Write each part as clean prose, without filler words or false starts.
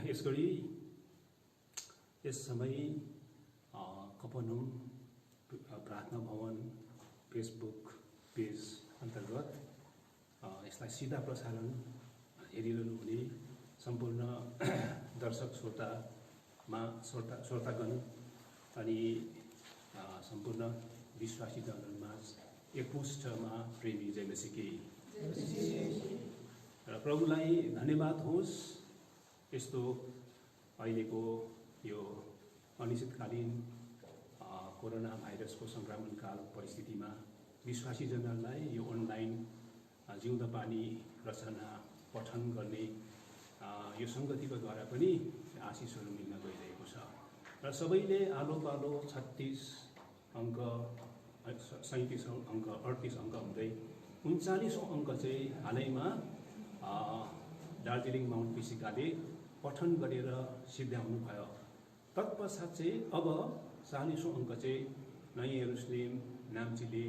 यसगरी यस समय कपनुम प्रार्थना भवन फेसबुक पेज अन्तर्गत यसलाई सिधा प्रसारण हेरिरहनु हुने सम्पूर्ण दर्शक श्रोतागण अनि सम्पूर्ण विश्वासी जनहरूमा एकमुष्टमा प्रेमी जय मसीकी र प्रभुलाई धन्यवाद होस्। यस्तो अहिलेको यो अनिश्चितकालीन कोरोना भाइरसको संक्रमणकाल परिस्थितिमा विश्वासी जनहरूलाई यो अनलाइन जिउँदो पानी रचना पठन गर्ने यो सङ्गतिको द्वारा पनि आशिषहरू मिल्न गइरहेको छ र सबैले आलो पालो 36 अङ्क 37 अङ्क 38 अङ्क हुँदै 39औं अङ्क चाहिँ हालैमा दार्जिलिङ माउन्ट पिसिकाले पठन गरेर सिद्ध्याउनु भयो। तत्पश्चात चाहिँ अब 40औं अङ्क चाहिँ नयाँ यरुसलेम नाम्चीले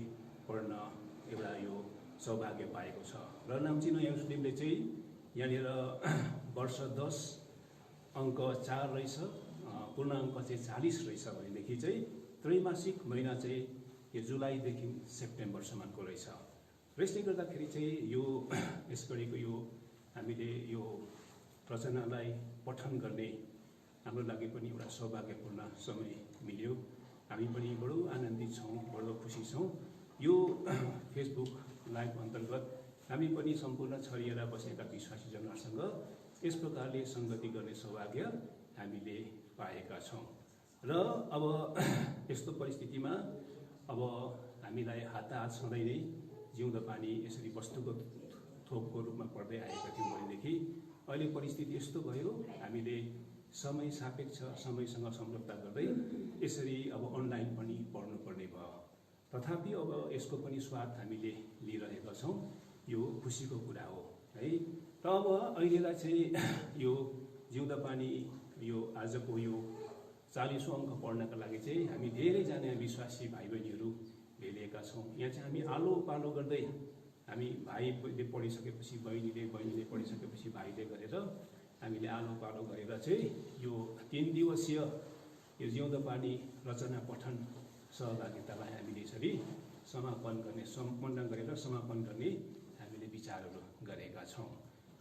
पढ्न एउटा यो सौभाग्य पाएको छ र नाम्ची नयाँ यरुसलेमले चाहिँ यहाँनिर वर्ष 10 अङ्क 4 रहेछ, पूर्ण अङ्क चाहिँ 40 रहेछ भनेदेखि चाहिँ त्रैमासिक महिना चाहिँ यो जुलाईदेखि सेप्टेम्बरसम्मको रहेछ। र यसले गर्दाखेरि चाहिँ यो यसगरीको यो हामीले यो रचनालाई पठन गर्ने हाम्रो लागि पनि एउटा सौभाग्यपूर्ण समय मिल्यो। हामी पनि बडो आनन्दित छौँ, बडो खुसी छौँ। यो फेसबुक लाइभ अन्तर्गत हामी पनि सम्पूर्ण छरिएर बसेका विश्वासी जनहरूसँग यस प्रकारले सङ्गति गर्ने सौभाग्य हामीले पाएका छौँ र अब यस्तो परिस्थितिमा अब हामीलाई हात सधैँ नै जिउँदो पानी यसरी वस्तुको थोकको रूपमा पढ्दै आएका थियौँ भनेदेखि अहिले परिस्थिति यस्तो भयो हामीले समय सापेक्ष समयसँग सम्झौता गर्दै यसरी अब अनलाइन पनि पढ्नुपर्ने भयो। तथापि अब यसको पनि स्वाद हामीले लिइरहेका छौँ, यो खुसीको कुरा हो है। र अब अहिलेलाई चाहिँ यो जिउँदो पानी यो आजको यो 40औं अङ्क पढ्नका लागि चाहिँ हामी धेरैजना विश्वासी भाइ बहिनीहरू भेलिएका छौँ। यहाँ चाहिँ हामी आलो पालो गर्दै हामी भाइले पढिसकेपछि बहिनीले पढिसकेपछि भाइले गरेर हामीले आलो पालो गरेर चाहिँ यो 3 दिवसीय यो जिउँदो पानी रचना पठन सहभागितालाई हामीले यसरी समापन गर्ने सम्पन्न गरेर समापन गर्ने हामीले विचारहरू गरेका छौँ।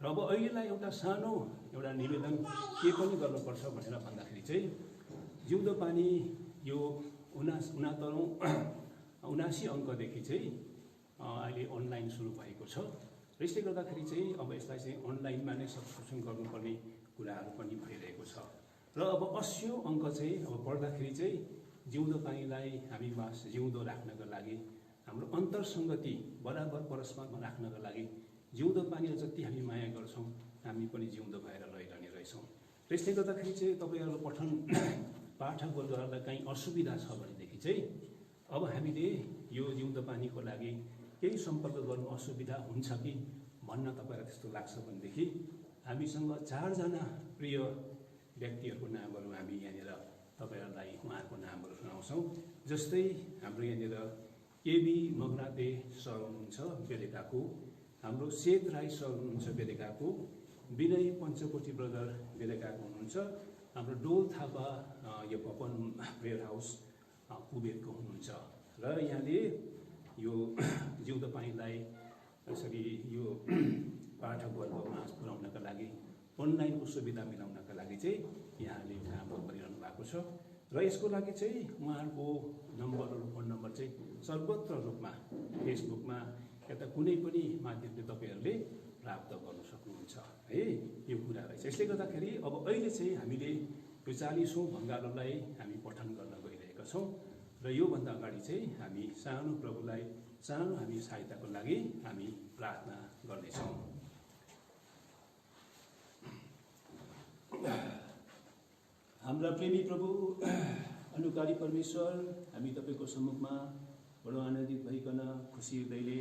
र अब अहिलेलाई एउटा सानो एउटा निवेदन के पनि गर्नुपर्छ भनेर भन्दाखेरि चाहिँ जिउँदो पानी यो 79 अङ्कदेखि चाहिँ अहिले अनलाइन सुरु भएको छ र यसले गर्दाखेरि चाहिँ अब यसलाई चाहिँ अनलाइनमा नै सब्सक्रिप्सन गर्नुपर्ने कुराहरू पनि भइरहेको छ र अब 80औं अङ्क चाहिँ अब पढ्दाखेरि चाहिँ जिउँदो पानीलाई हामी जिउँदो राख्नका लागि हाम्रो अन्तरसङ्गति बराबर परस्परमा राख्नका लागि जिउँदो पानीलाई जति हामी माया गर्छौँ हामी पनि जिउँदो भएर रहिरहने रहेछौँ। र यसले गर्दाखेरि चाहिँ तपाईँहरू पठन पाठकवर्गहरूलाई कहीँ असुविधा छ भनेदेखि चाहिँ अब हामीले यो जिउँदो पानीको लागि केही सम्पर्क गर्नु असुविधा हुन्छ कि भन्न तपाईँलाई त्यस्तो लाग्छ भनेदेखि हामीसँग 4 जना प्रिय व्यक्तिहरूको नामहरू हामी यहाँनिर तपाईँहरूलाई उहाँहरूको नामहरू सुनाउँछौँ। जस्तै हाम्रो यहाँनिर केबी मगनाते सर हुनुहुन्छ बेलेकाको, हाम्रो सेत राई सर हुनुहुन्छ बेलेकाको, विनय पञ्चकोटी ब्रदर बेलेकाको हुनुहुन्छ, हाम्रो डोल थापा यो पपन प्रेयर हाउस कुबेरको हुनुहुन्छ। र यहाँले यो जिउँदो पानीलाई यसरी यो पाठकवर्गमा पुर्याउनका लागि अनलाइनको सुविधा मिलाउनका लागि चाहिँ यहाँले काम गरिरहनु भएको छ र यसको लागि चाहिँ उहाँहरूको नम्बरहरू फोन नम्बर चाहिँ सर्वत्र रूपमा फेसबुकमा यता कुनै पनि माध्यमले तपाईँहरूले प्राप्त गर्न सक्नुहुन्छ है। यो कुरा रहेछ। यसले गर्दाखेरि अब अहिले चाहिँ हामीले यो 40औं भङ्गालोलाई हामी पठन गर्न गइरहेका छौँ र योभन्दा अगाडि चाहिँ हामी सानो प्रभुलाई सानो हामी सहायताको लागि हामी प्रार्थना गर्नेछौँ। हाम्रा प्रेमी प्रभु अनुकारी परमेश्वर, हामी तपाईँको सम्मुखमा बडो आनन्दित भइकन खुसी हृदयले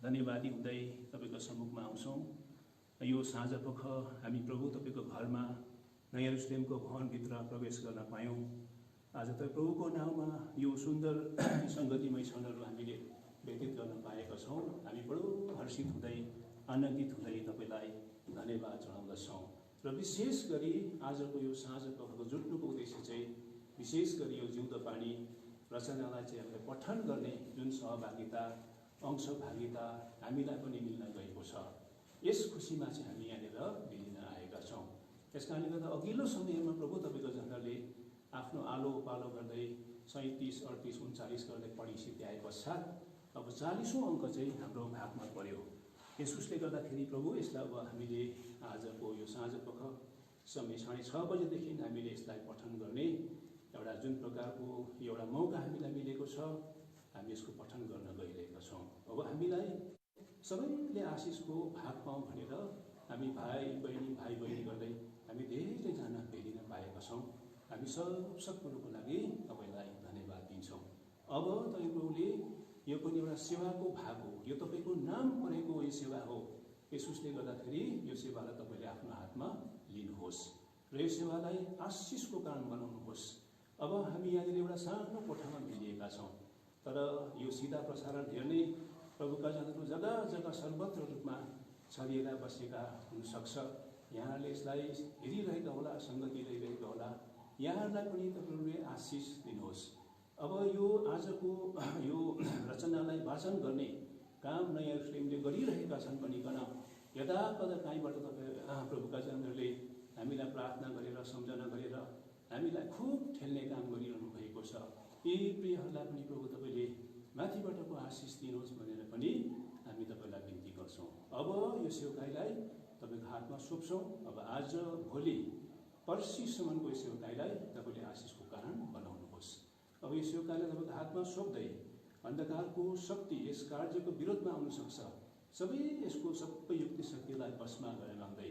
धन्यवादी हुँदै तपाईँको सम्मुखमा आउँछौँ। यो साँझपख हामी प्रभु तपाईँको घरमा नयाँ यरुसलेमको भवनभित्र प्रवेश गर्न पायौँ। आज तपाईँ प्रभुको नाउँमा यो सुन्दर सङ्गतिमय क्षणहरू हामीले व्यतीत गर्न पाएका छौँ। हामी बडो हर्षित हुँदै आनन्दित हुँदै तपाईँलाई धन्यवाद जनाउँदछौँ र र विशेष गरी आजको यो साँझको जुट्नुको उद्देश्य चाहिँ विशेष गरी यो जिउँदो पानी रचनालाई चाहिँ हामीले पठन गर्ने जुन सहभागिता अंशभागिता हामीलाई पनि मिल्न गएको छ। यस खुसीमा चाहिँ हामी यहाँनिर मिलिन आएका छौँ। यस कारणले गर्दा अघिल्लो समयमा प्रभु तपाईँको जनहरूले आफ्नो आलो पालो गर्दै 37, 38, 39 गर्दै पढी सिद्ध्याए पश्चात अब 40औं अङ्क चाहिँ हाम्रो भागमा पर्यो। यसुसले गर्दाखेरि प्रभु यसलाई अब हामीले आजको यो साँझपख समय 6:30 बजेदेखि हामीले यसलाई पठन गर्ने एउटा जुन प्रकारको एउटा मौका हामीलाई मिलेको छ, हामी यसको पठन गर्न गइरहेका छौँ। अब हामीलाई सबैले आशिषको भाग पाऊँ भनेर हामी भाइ बहिनी गर्दै हामी धेरैजना भेटिन पाएका छौँ। हामी सब कुरोको लागि तपाईँलाई धन्यवाद दिन्छौँ। अब तपाईँ प्रभुले यो पनि एउटा सेवाको भाग हो, यो तपाईँको नाम परेको यो सेवा हो। यसुसले गर्दाखेरि यो सेवालाई तपाईँले आफ्नो हातमा लिनुहोस् र यो सेवालाई आशिषको कारण बनाउनुहोस्। अब हामी यहाँनिर एउटा सानो कोठामा मिलिएका छौँ, तर यो सिधा प्रसारण हेर्ने प्रभुका जनहरू जग्गा जग्गा सर्वत्र रूपमा छरिएर बसेका हुनसक्छ। यहाँहरूले यसलाई हेरिरहेका होला, सङ्गति लिइरहेका होला, यहाँहरूलाई पनि तपाईँहरूले आशिष दिनुहोस्। अब यो आजको यो रचनालाई वाचन गर्ने काम नयाँ यरुशलेमले गरिरहेका छन् भनिकन यदाकदा कहीँबाट तपाईँ प्रभुका जनहरूले हामीलाई प्रार्थना गरेर सम्झना गरेर हामीलाई खुब ठेल्ने काम गरिरहनु भएको छ। यी प्रियहरूलाई पनि प्रभु तपाईँले माथिबाटको आशिष दिनुहोस् भनेर पनि हामी तपाईँलाई बिन्ती गर्छौँ। अब यो सेवकाईलाई तपाईँको हातमा सोध्छौँ। अब आज भोलि पर्सिसम्मको यो सेवकाईलाई तपाईँले आशिषको कारण बनाउनुहोस्। अब यो सेवकाईलाई तपाईँको हातमा सोध्दै अन्धकारको शक्ति यस कार्यको विरोधमा आउन सक्छ, सबै यसको सबै युक्ति शक्तिलाई वशमा गरेर लाँदै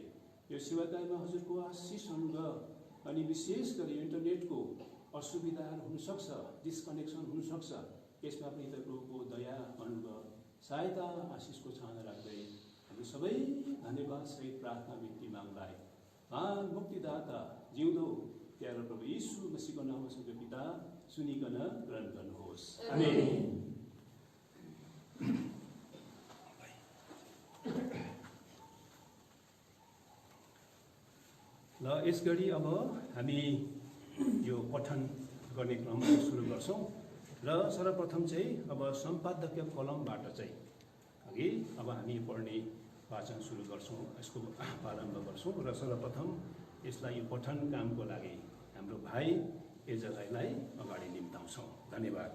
यो सेवकाईमा हजुरको आशिष अनुग्रह अनि विशेष गरी इन्टरनेटको असुविधाहरू हुनसक्छ, डिस्कनेक्सन हुनसक्छ, यसमा पनि तपाईँको दया अनुग्रह सहायता आशिषको छाना राख्दै हामी सबै धन्यवाद सहित प्रार्थना बिन्ती माग्दै महान मुक्तिदाता जिउँदो प्यारो प्रभु यीशु मसीहको नाममा सबै पिता सुनिकन ग्रहण गर्नुहोस्। आमेन। ल यस गरी अब हामी यो पठन गर्ने क्रममा सुरु गर्छौँ र सर्वप्रथम चाहिँ अब सम्पादकीय कलमबाट चाहिँ अघि अब हामी पढ्ने वाचन सुरु गर्छौँ, यसको प्रारम्भ गर्छौँ र सर्वप्रथम यसलाई यो पठन कामको लागि हाम्रो भाइ एजराईलाई अगाडि निम्ताउँछौँ। धन्यवाद।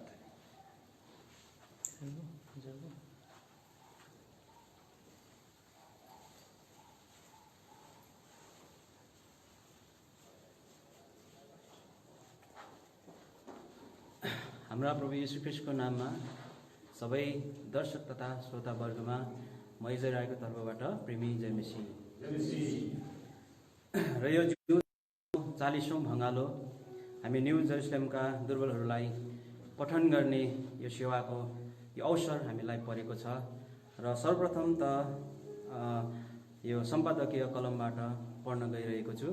हाम्रा प्रभु येशू ख्रीष्टको नाममा सबै दर्शक तथा श्रोतावर्गमा म इजरायलको तर्फबाट प्रेमी जय मसीह। र यो 40औं भङ्गालो हामी न्यू जेरुसलेमका दुर्बलहरूलाई पठन गर्ने यो सेवाको यो अवसर हामीलाई परेको छ। र सर्वप्रथम त यो सम्पादकीय कलमबाट पढ्न गइरहेको छु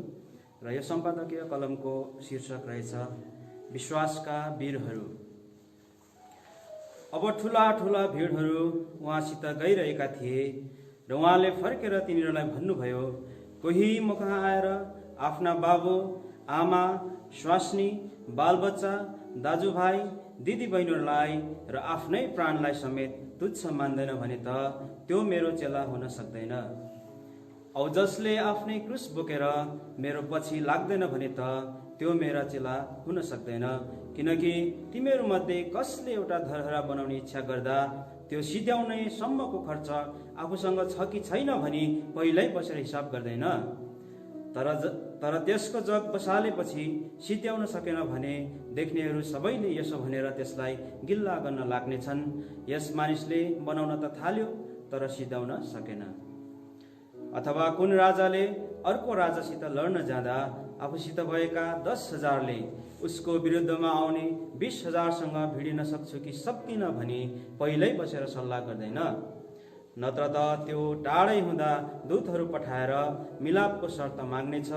र यो सम्पादकीय कलमको शीर्षक रहेछ विश्वासका वीरहरू। अब ठुला ठुला भिडहरू उहाँसित गइरहेका थिए र उहाँले फर्केर तिनीहरूलाई भन्नुभयो, कोही म कहाँ आएर आफ्ना बाबु आमा स्वास्नी बालबच्चा दाजुभाइ दिदीबहिनीहरूलाई र आफ्नै प्राणलाई समेत तुच्छ मान्दैन भने त त्यो मेरो चेला हुन सक्दैन। औ जसले आफ्नै क्रुस बोकेर मेरो पछि लाग्दैन भने त त्यो मेरा चेला हुन सक्दैन। किनकि तिमीहरू मध्ये कसले एउटा धरहरा बनाउने इच्छा गर्दा त्यो सिध्याउने सम्मको खर्च आफूसँग छ कि छैन भनी पहिल्यै बसेर हिसाब गर्दैन। तर त्यसको जग बसालेपछि सिध्याउन सकेन भने देख्नेहरू सबैले यसो भनेर त्यसलाई गिल्ला गर्न लाग्नेछन्, यस मानिसले बनाउन त थाल्यो तर सिध्याउन सकेन। अथवा कुन राजाले अर्को राजासित लड्न जाँदा आफूसित भएका 10,000ले उसको विरुद्धमा आउने 20,000सँग भिडिन सक्छु कि सक्दिन भनी पहिल्यै बसेर सल्लाह गर्दैन। नत्र त त्यो टाढै हुँदा दूतहरू पठाएर मिलापको शर्त माग्नेछ।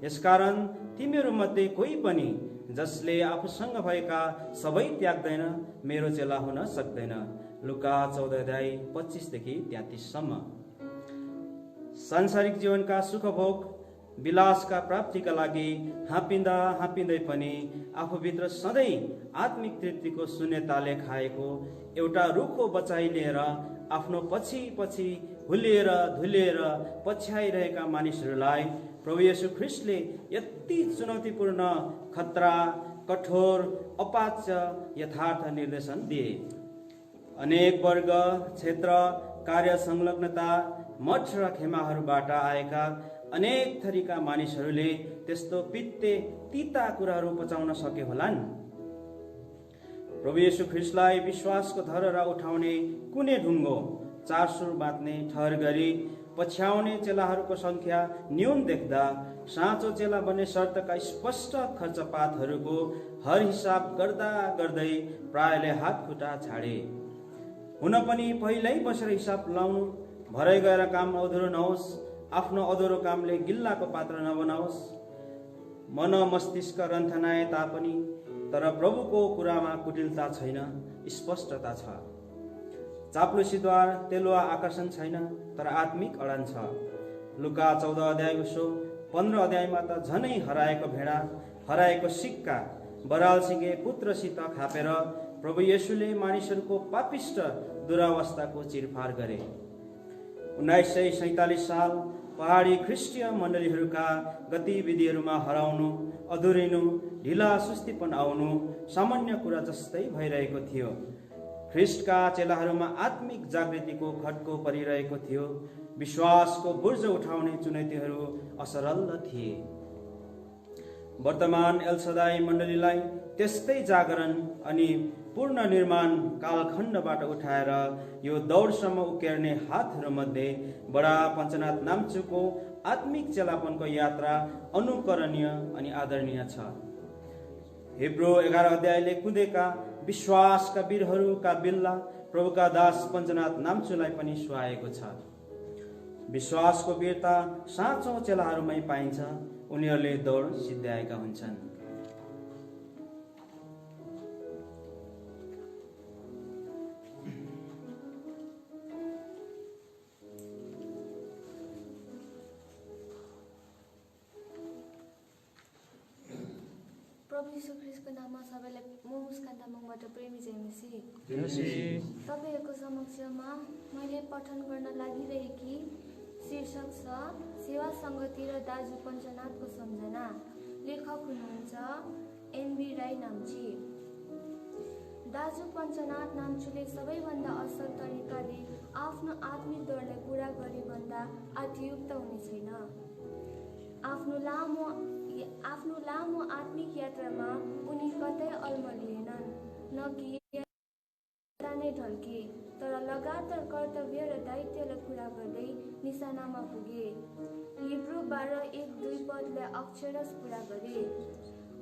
यसकारण तिमीहरू मध्ये कोही पनि जसले आफूसँग भएका सबै त्याग्दैन मेरो चेला हुन सक्दैन। लुका 14:25 देखि 33 सम्म। सांसारिक जीवनका सुखभोग विलासका प्राप्तिका लागि हाँपिँदै पनि आफूभित्र सधैँ आत्मिक तृप्तिको शून्यताले खाएको एउटा रुखो बचाइ लिएर आफ्नो पछि पछि हुलिएर धुलिएर पछ्याइरहेका मानिसहरूलाई प्रभु येशू ख्रीष्टले यति चुनौतीपूर्ण खतरा कठोर अपाच्य यथार्थ निर्देशन दिए। अनेक वर्ग क्षेत्र कार्य संलग्नता मठ र खेमाहरूबाट आएका अनेक थरीका मानिसहरूले त्यस्तो पित्ते तीता कुराहरू पचाउन सके होलान्। प्रभु येशू ख्रीष्टलाई विश्वासको धरहरा उठाउने कुनै ढुङ्गो चार सुर बाँध्ने ठहर गरी पछ्याउने चेलाहरूको संख्या न्यून देख्दा साँचो चेला बन्ने शर्तका स्पष्ट खर्चपातहरूको हर हिसाब गर्दा गर्दै प्रायले हात खुट्टा छाडे। हुन पनि पहिल्यै बसेर हिसाब लाउनु, भरै गएर काम अधुरो नहोस्, आफ्नो अधुरो कामले गिल्लाको पात्र नबनाओस्। मन मस्तिष्क रन्थनाए तापनि तर प्रभुको कुरामा कुटिलता छैन, स्पष्टता छ। चाप्लुसीद्वार तेलुवा आकर्षण छैन, तर आत्मिक अडान छ। लुका 14 अध्यायको 15 अध्यायमा त झनै हराएको भेडा, हराएको सिक्का, बरालसिंगे पुत्रसित खापेर प्रभु येशूले मानिसहरूको पापिष्ट दुरावस्थाको चिरफार गरे। 1947 साल पहाडी ख्रिस्टीय मण्डलीहरूका गतिविधिहरूमा हराउनु, अधुरिनु, ढिला सुस्तीपन आउनु सामान्य कुरा जस्तै भइरहेको थियो। ख्रिस्टका चेलाहरूमा आत्मिक जागृतिको खड्को परिरहेको थियो। विश्वासको बुर्ज उठाउने चुनौतीहरू असरल थिए। वर्तमान एलसदाई मण्डलीलाई त्यस्तै जागरण अनि पूर्ण निर्माण कालखण्डबाट उठाएर यो दौडसम्म उकेर्ने हातहरूमध्ये बडा पञ्चनाथ नाम्चुको आत्मिक चेलापनको यात्रा अनुकरणीय अनि आदरणीय छ। हिब्रू 11 अध्यायले कुदेका विश्वासका वीरहरूका बिल्ला प्रभुका दास पञ्चनाथ नाम्चुलाई पनि सुहाएको छ। विश्वासको वीरता साँचो चेलाहरूमै पाइन्छ। उनीहरूले दौड सिद्ध्याएका हुन्छन्। प्रभु यीशु ख्रीष्टको नाममा सबैलाई म मुस्कान तामाङबाट प्रेमी जयमसी। तपाईँहरूको समक्षमा मैले पठन गर्न लागिरहेकी शीर्षक छ सेवा सङ्गति र दाजु पञ्चनाथको सम्झना। लेखक हुनुहुन्छ एनबी राई नाम्ची। दाजु पञ्चनाथ नाम्चुले सबैभन्दा असल तरिकाले आफ्नो आत्मिक दौडलाई पुरा गरे भन्दा अतियुक्त हुने छैन। आफ्नो लामो आत्मिक यात्रामा उनी कतै अल्मलिएनन्, न कि नै ढल्के, तर लगातार कर्तव्य र दायित्वलाई पुरा गर्दै निशानामा पुगे। हिब्रू 12:1-2 पदलाई अक्षरश पुरा गरे।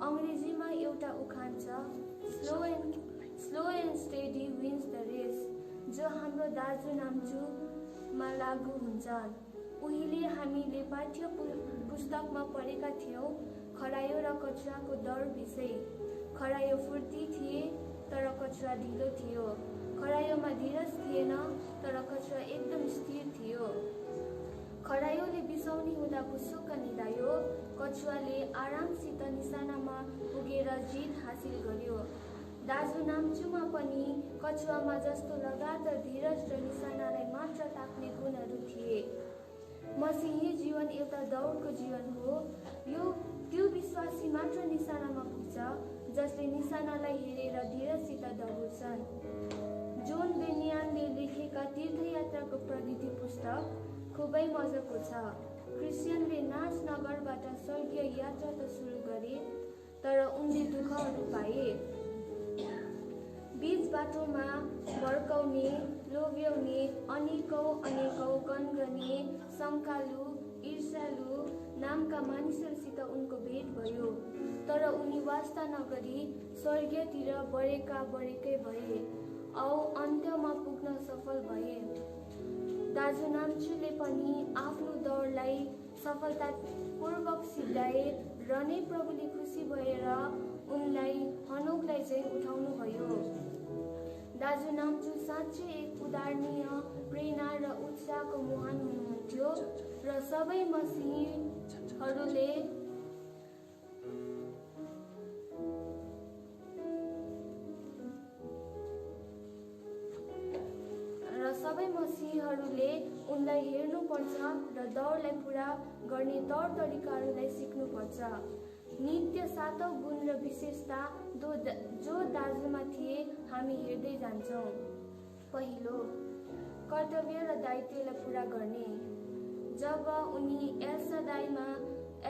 अङ्ग्रेजीमा एउटा उखान छ, slow and steady wins the race, जो हाम्रो दाजु नाम्चुमा लागू हुन्छन्। उहिले हामीले पाठ्य पुस्तकमा पढेका थियौँ खरायो र कचुवाको दौड विषय। खरायो फुर्ती थिए तर कचुवा ढिलो थियो। खरायोमा धीरज थिएन तर कचुवा एकदम स्थिर थियो। खरायोले बिसाउनी हुँदा पुसुक्क निदायो, कचुवाले आरामसित निशानामा पुगेर जित हासिल गर्यो। दाजु नाम्चुमा पनि कचुवामा जस्तो लगातार धीरज र निशानालाई मात्र ताक्ने गुणहरू थिए। मसीही जीवन एउटा दौडको जीवन हो। त्यो विश्वासी मात्र निशानामा पुग्छ जसले निशानालाई हेरेर धीरजसित दौड्छन्। जोन बेनियानले लेखेका तीर्थयात्राको प्रगति पुस्तक खुबै मजाको छ। क्रिस्चियनले नाच नगरबाट स्वर्गीय यात्रा त सुरु गरे, तर उनले दुःखहरू पाए। बीच बाटोमा भड्काउने, लोभ्याउने, अनेकौं गनगने, शङ्कालु, ईर्ष्यालु नामका मानिसहरूसित उनको भेट भयो, तर उनी वास्ता नगरी स्वर्गतिर बढेकै भए औ अन्त्यमा पुग्न सफल भए। दाजु नाम्चुले पनि आफ्नो दौडलाई सफलतापूर्वक सिद्धाए र नै प्रभुले खुसी भएर उनलाई हनोकलाई चाहिँ उठाउनु भयो। दाजु नाम्चु साँच्चै एक उदाहरणीय प्रेरणा र उत्साहको मुहान हुनुहुन्थ्यो र सबै मसीहीहरूले उनलाई हेर्नुपर्छ र दौडलाई पूरा गर्ने तौर तरिकाहरूलाई सिक्नुपर्छ। नित्य सातौं गुण र विशेषता जो दाजुमा थिए हामी हेर्दै जान्छौँ। पहिलो, कर्तव्य र दायित्वलाई पूरा गर्ने। जब उनी एल सदाईमा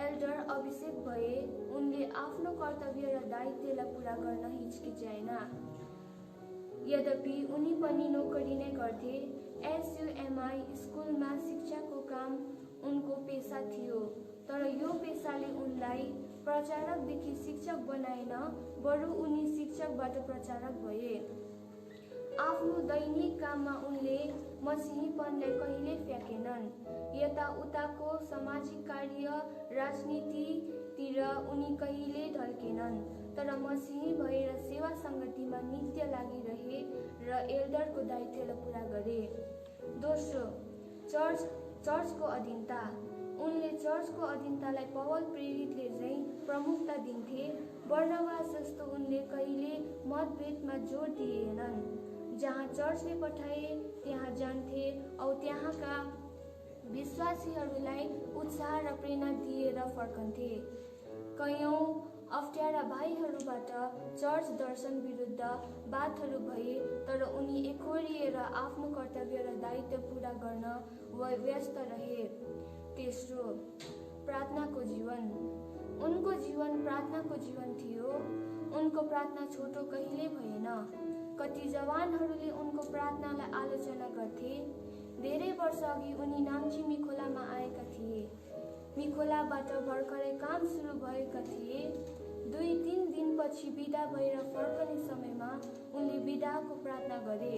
एल्डर अभिषेक भए, उनले आफ्नो कर्तव्य र दायित्वलाई पूरा गर्न हिचकिचाएन। यद्यपि उनी पनि नोकरी नै गर्थे। एसयुएमआई स्कुलमा शिक्षाको काम उनको पेशा थियो, तर यो पेशाले उनलाई प्रचारकदेखि शिक्षक बनाएन, बरु उनी शिक्षकबाट प्रचारक भए। आफ्नो दैनिक काममा उनले मसीहीपनलाई कहिल्यै फ्याँकेनन्। यताउताको सामाजिक कार्य, राजनीतितिर उनी कहिल्यै ढल्केनन्, तर मसीही भएर सेवा सङ्गतिमा नित्य लागिरहे र एल्डरको दायित्वलाई पूरा गरे। दोस्रो, चर्चको अधीनता। उनले चर्चको अधीनतालाई पौल प्रेरितले चाहिँ प्रमुखता दिन्थे। बर्नबास जस्तो उनले कहिले मतभेदमा जोड दिएनन्। जहाँ चर्चले पठाए त्यहाँ जान्थे औ त्यहाँका विश्वासीहरूलाई उत्साह र प्रेरणा दिएर फर्कन्थे। कयौं अप्ठ्यारा भाइहरूबाट चर्च दर्शन विरुद्ध बातहरू भए, तर उनी एकोहोरिएर आफ्नो कर्तव्य र दायित्व पूरा गर्न व्यस्त रहे। तेस्रो, प्रार्थनाको जीवन। उनको जीवन प्रार्थनाको जीवन थियो। उनको प्रार्थना छोटो कहिल्यै भएन। कति जवानहरूले उनको प्रार्थनालाई आलोचना गर्थे। धेरै वर्ष अघि उनी नाम्ची मिखोलामा आएका थिए। मिखोलाबाट भर्खरै काम सुरु भएका थिए। 2-3 दिनपछि बिदा भएर फर्कने समयमा उनले बिदाको प्रार्थना गरे।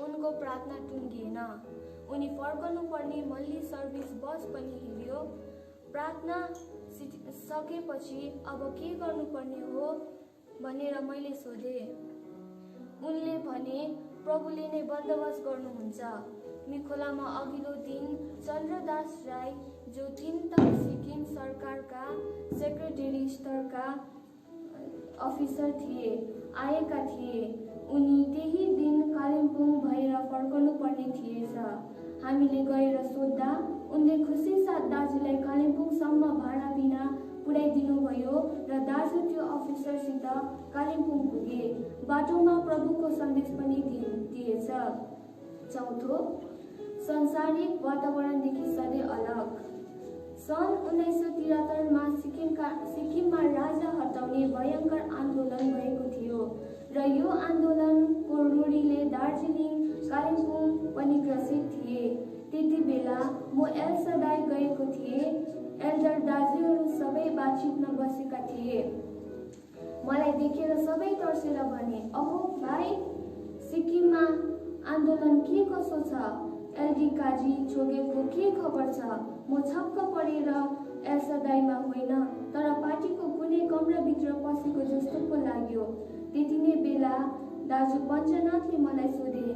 उनको प्रार्थना टुङ्गिएन। उनी फर्कनु पर्ने मल्ली सर्भिस बस पनि हिँड्यो। प्रार्थना सकेपछि अब के गर्नुपर्ने हो भनेर मैले सोधे। उनले भने, प्रभुले नै बन्दोबस्त गर्नुहुन्छ। मिखोलामा अघिल्लो दिन चन्द्रदास राई, जो 3 तह सिक्किम सरकारका सेक्रेटरी स्तरका अफिसर थिए, आएका थिए। उनी त्यही दिन कालिम्पोङ भएर फर्कनु पर्ने थिएछ। हामीले गएर सोध्दा उनले खुसीसाथ दाजुलाई कालिम्पोङसम्म भाडा बिना पुर्याइदिनुभयो र दाजु त्यो अफिसरसित कालिम्पोङ पुगे। बाटोमा प्रभुको सन्देश पनि दिएछ। चौथो, संसारिक वातावरणदेखि सधैँ अलग। सन् 1973मा सिक्किममा राजा हटाउने भयङ्कर आन्दोलन भएको थियो र यो आन्दोलनको रूढीले दार्जिलिङ, कालिम्पोङ पनि ग्रसित थिए। त्यति बेला म एल सदाई गएको थिएँ। एल्डर दाजुहरू सबै बातचितमा बसेका थिए। मलाई देखेर सबै तर्सेर भने, अहो भाइ, सिक्किममा आन्दोलन के कसो छ? एलडी काजी छोगेको के खबर छ? म छक्क परेर एल सदाईमा होइन, तर पार्टीको कुनै कमराभित्र पसेको जस्तो पो लाग्यो। त्यति नै बेला दाजु पञ्चनाथले मलाई सोधे,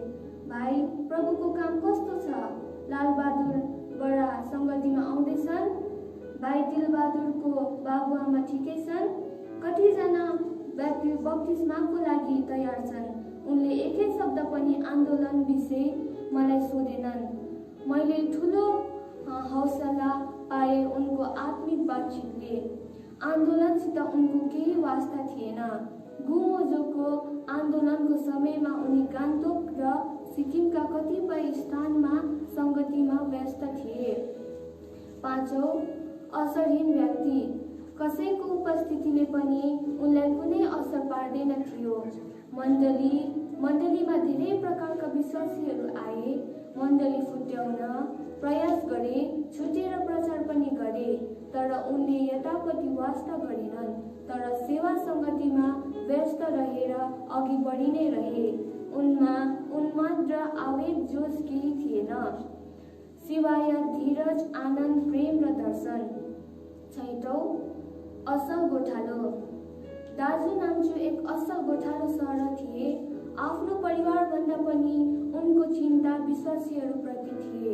भाइ, प्रभुको काम कस्तो छ? लालबहादुर बडा सङ्गतिमा आउँदैछन्? भाइ दिलबहादुरको बाबुआमा ठिकै छन्? कतिजना व्यक्ति बप्तिस्माको लागि तयार छन्? उनले एकै शब्द पनि आन्दोलन विषय मलाई सोधेनन्। मैले ठुलो हौसला पाए उनको आत्मिक बातचितले। आन्दोलनसित उनको केही वास्ता थिएन। गुमोजोको आन्दोलनको समयमा उनी गान्तोक र सिक्किमका कतिपय स्थानमा सङ्गतिमा व्यस्त थिए। पाँचौं, असरहीन व्यक्ति। कसैको उपस्थितिले पनि उनलाई कुनै असर पार्दैन थियो। मण्डलीमा धेरै प्रकारका विश्वासीहरू आए। मण्डली फुट्याउन प्रयास गरे, छुटेर प्रचार पनि गरे, तर उनले यतापट्टि वास्ता गरेनन्, तर सेवा सङ्गतिमा व्यस्त रहेर अघि बढी नै रहे। उनमा उन्माद र आवेग जोस केही थिएन, सिवाय धीरज, आनन्द, प्रेम र दर्शन। छैटौं, असल गोठालो। दाजु नाम्चु एक असल गोठालो सहर थिए। आफ्नो परिवारभन्दा पनि विश्वासीहरूप्रति थिए।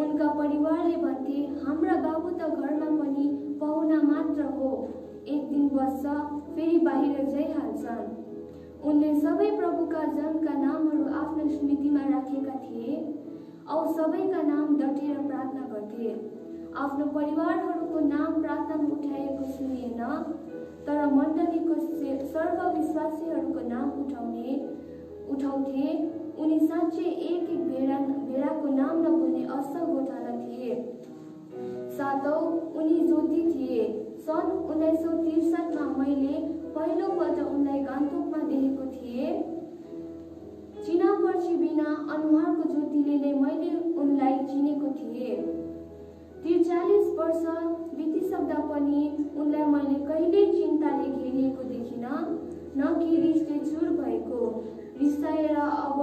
उनका परिवारले भन्थे, हाम्रा बाबु त घरमा पनि पाहुना मात्र हो, एक दिन बस्छ फेरि बाहिर जाइहाल्छन्। उनले सबै प्रभुका जनका नामहरू आफ्नो स्मृतिमा राखेका थिए औ सबैका नाम डटेर प्रार्थना गर्थे। आफ्नो परिवारहरूको नाम प्रार्थनामा उठाएको सुनिएन, तर मण्डलीको सर्वविश्वासीहरूको नाम उठाउँथे। उनी साँच्चै एक भेडाको नाम नभुल्ने असल गोठाला थिए। सातौं, उनी ज्योति थिए। सन् 1963 मा मैले पहिलोपल्ट उनलाई गान्तोकमा देखेको थिएँ। चिनापर्ची बिना अनुहारको ज्योतिले नै मैले उनलाई चिनेको थिएँ। 43 वर्ष बितिसक्दा पनि उनलाई मैले कहिल्यै चिन्ताले घेरिएको देखिनँ, न कि रिसले चुर भएको। रिसाएर अब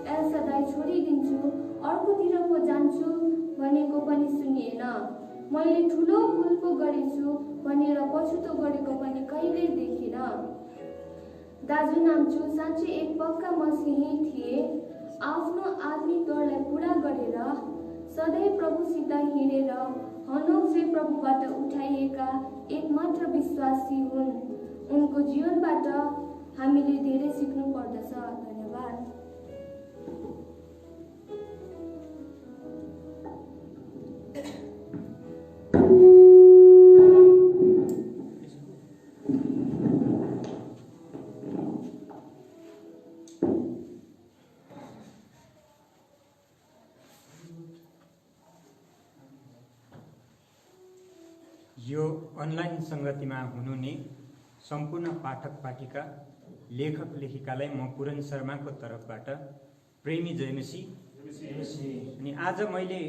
एल्सादाई छोडिदिन्छु, अर्कोतिर पो जान्छु भनेको पनि सुनिएन। मैले ठुलो भुल पो गरेछु भनेर पछुतो गरेको पनि कहिल्यै देखिन। दाजु नाम्चु साँच्चै एक पक्का मसीही थिए। आफ्नो आत्मिक डरलाई पूरा गरेर सधैँ प्रभुसित हिँडेर हनोक चाहिँ प्रभुबाट उठाइएका एकमात्र विश्वासी हुन्। उनको जीवनबाट हामीले धेरै सिक्नु पर्दछ। धन्यवाद। यो अनलाइन सङ्गतिमा हुनुहुने सम्पूर्ण पाठक पाठिका, लेखक लेखिकालाई म पुरन शर्माको तर्फबाट प्रेमी जयमसी। अनि आज मैले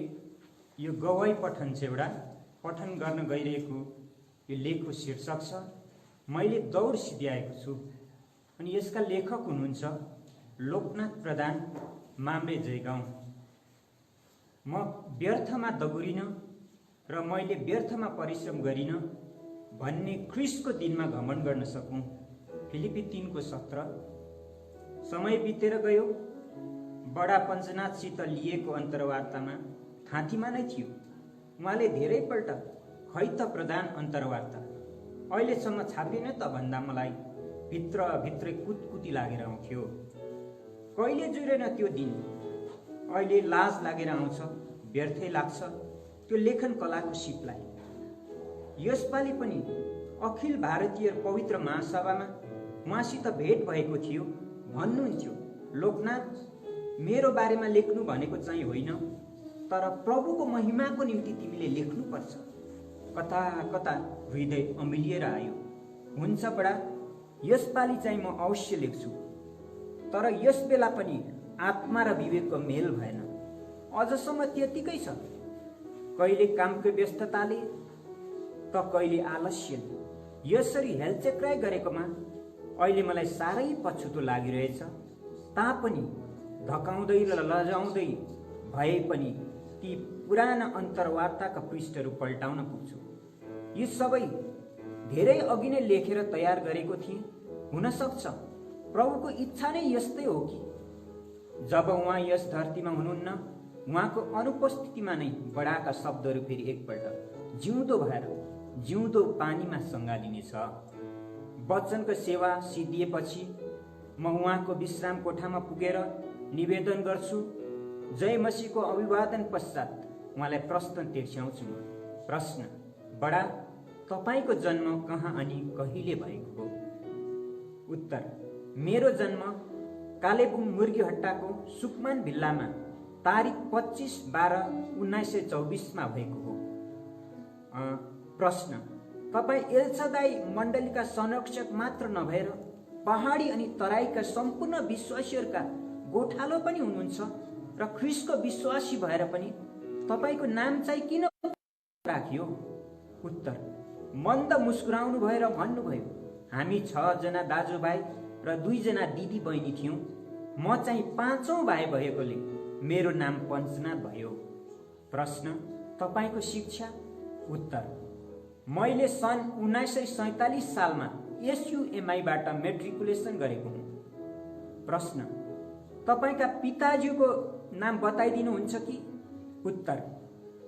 यो गवाई पठन चाहिँ एउटा पठन गर्न गइरहेको यो लेखको शीर्षक छ मैले दौड सिध्याएको छु। अनि यसका लेखक हुनुहुन्छ लोकनाथ प्रधान, मामरे जयगाउँ। म व्यर्थमा दगुरिन र मैले व्यर्थमा परिश्रम गरिन भन्ने ख्रिस्टको दिनमा घमण्ड गर्न सकूँ। फिलिपी 3:17। समय बितेर गयो, बडा पञ्चनाथसित लिएको अन्तर्वार्तामा थाँतीमा नै थियो। उहाँले धेरैपल्ट खै त प्रधान अन्तर्वार्ता अहिलेसम्म छापिएन त भन्दा मलाई भित्रभित्रै कुतकुती लागेर आउँथ्यो। कहिले जुरेन त्यो दिन, अहिले लाज लागेर आउँछ, व्यर्थै लाग्छ त्यो लेखन कलाको सिपलाई। यसपालि पनि अखिल भारतीय पवित्र महासभामा उहाँसित भेट भएको थियो। भन्नुहुन्थ्यो, लोकनाथ, मेरो बारेमा लेख्नु भनेको चाहिँ होइन, तर प्रभुको महिमाको निम्ति तिमीले लेख्नुपर्छ। कता कता हृदय अमिलिएर आयो। हुन्छ बडा, यसपालि चाहिँ म अवश्य लेख्छु, तर यस बेला पनि आत्मा र विवेकको मेल भएन। अझसम्म त्यतिकै छ, कहिले कामको व्यस्तताले त कहिले आलस्यले। यसरी हेलचेक्राइ गरेकोमा अहिले मलाई साह्रै पछुतो लागिरहेछ। तापनि धकाउँदै र लजाउँदै भए पनि ती पुराना अन्तर्वार्ताका पृष्ठहरू पल्टाउन पुग्छु। यी सबै धेरै अघि नै लेखेर तयार गरेको थिएँ। हुन सक्छ प्रभुको इच्छा नै यस्तै हो कि जब उहाँ यस धरतीमा हुनुहुन्न, उहाँको अनुपस्थितिमा नै बडाका शब्दहरू फेरि एकपल्ट जिउँदो भएर जिउँदो पानीमा सङ्गालिनेछ। वचनको सेवा सिद्धिएपछि म उहाँको विश्राम कोठामा पुगेर निवेदन गर्छु। जय मसीहको अभिवादन पश्चात उहाँलाई प्रश्न तिर्स्याउँछु। प्रश्न, बडा, तपाईँको जन्म कहाँ अनि कहिले भएको हो? उत्तर, मेरो जन्म कालेबुङ मुर्गीहट्टाको सुकमान भिल्लामा तारिक 25/12/1924 मा भएको हो। प्रश्न, तपाईँ एल्सादाई मण्डलीका संरक्षक मात्र नभएर पहाडी अनि तराईका सम्पूर्ण विश्वासीहरूका गोठालो पनि हुनुहुन्छ र ख्रिस्टको विश्वासी भएर पनि तपाईँको नाम चाहिँ किन राखियो? उत्तर, मन्द मुस्कुराउनु भएर भन्नुभयो, हामी 6 जना दाजुभाइ र 2 जना दिदी बहिनी थियौँ। म चाहिँ 5औं भाइ भएकोले मेरो नाम पञ्चनाथ भयो। प्रश्न, तपाईँको शिक्षा? उत्तर, मैले सन् 1947 सालमा SUMI बाट मेट्रिकुलेसन गरेको हुँ। प्रश्न, तपाईँका पिताज्यूको नाम बताइदिनुहुन्छ कि? उत्तर,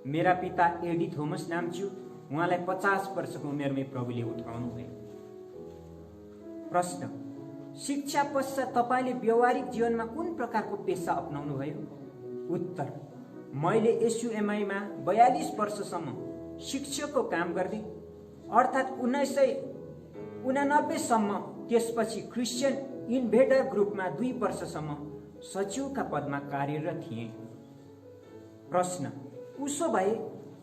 मेरा पिता एडी थोमस नामज्यू, उहाँलाई 50 वर्षको उमेरमै प्रभुले उठाउनु भयो। प्रश्न, शिक्षा पश्चात तपाईँले व्यवहारिक जीवनमा कुन प्रकारको पेसा अपनाउनु भयो? उत्तर, मैले एसयुएमआईमा 42 वर्षसम्म शिक्षकको काम गर्दै, अर्थात् 1989 सम्म, त्यसपछि क्रिस्चियन इन्भेडर ग्रुपमा 2 वर्षसम्म सचिवका पदमा कार्यरत थिए। प्रश्न, उसो भए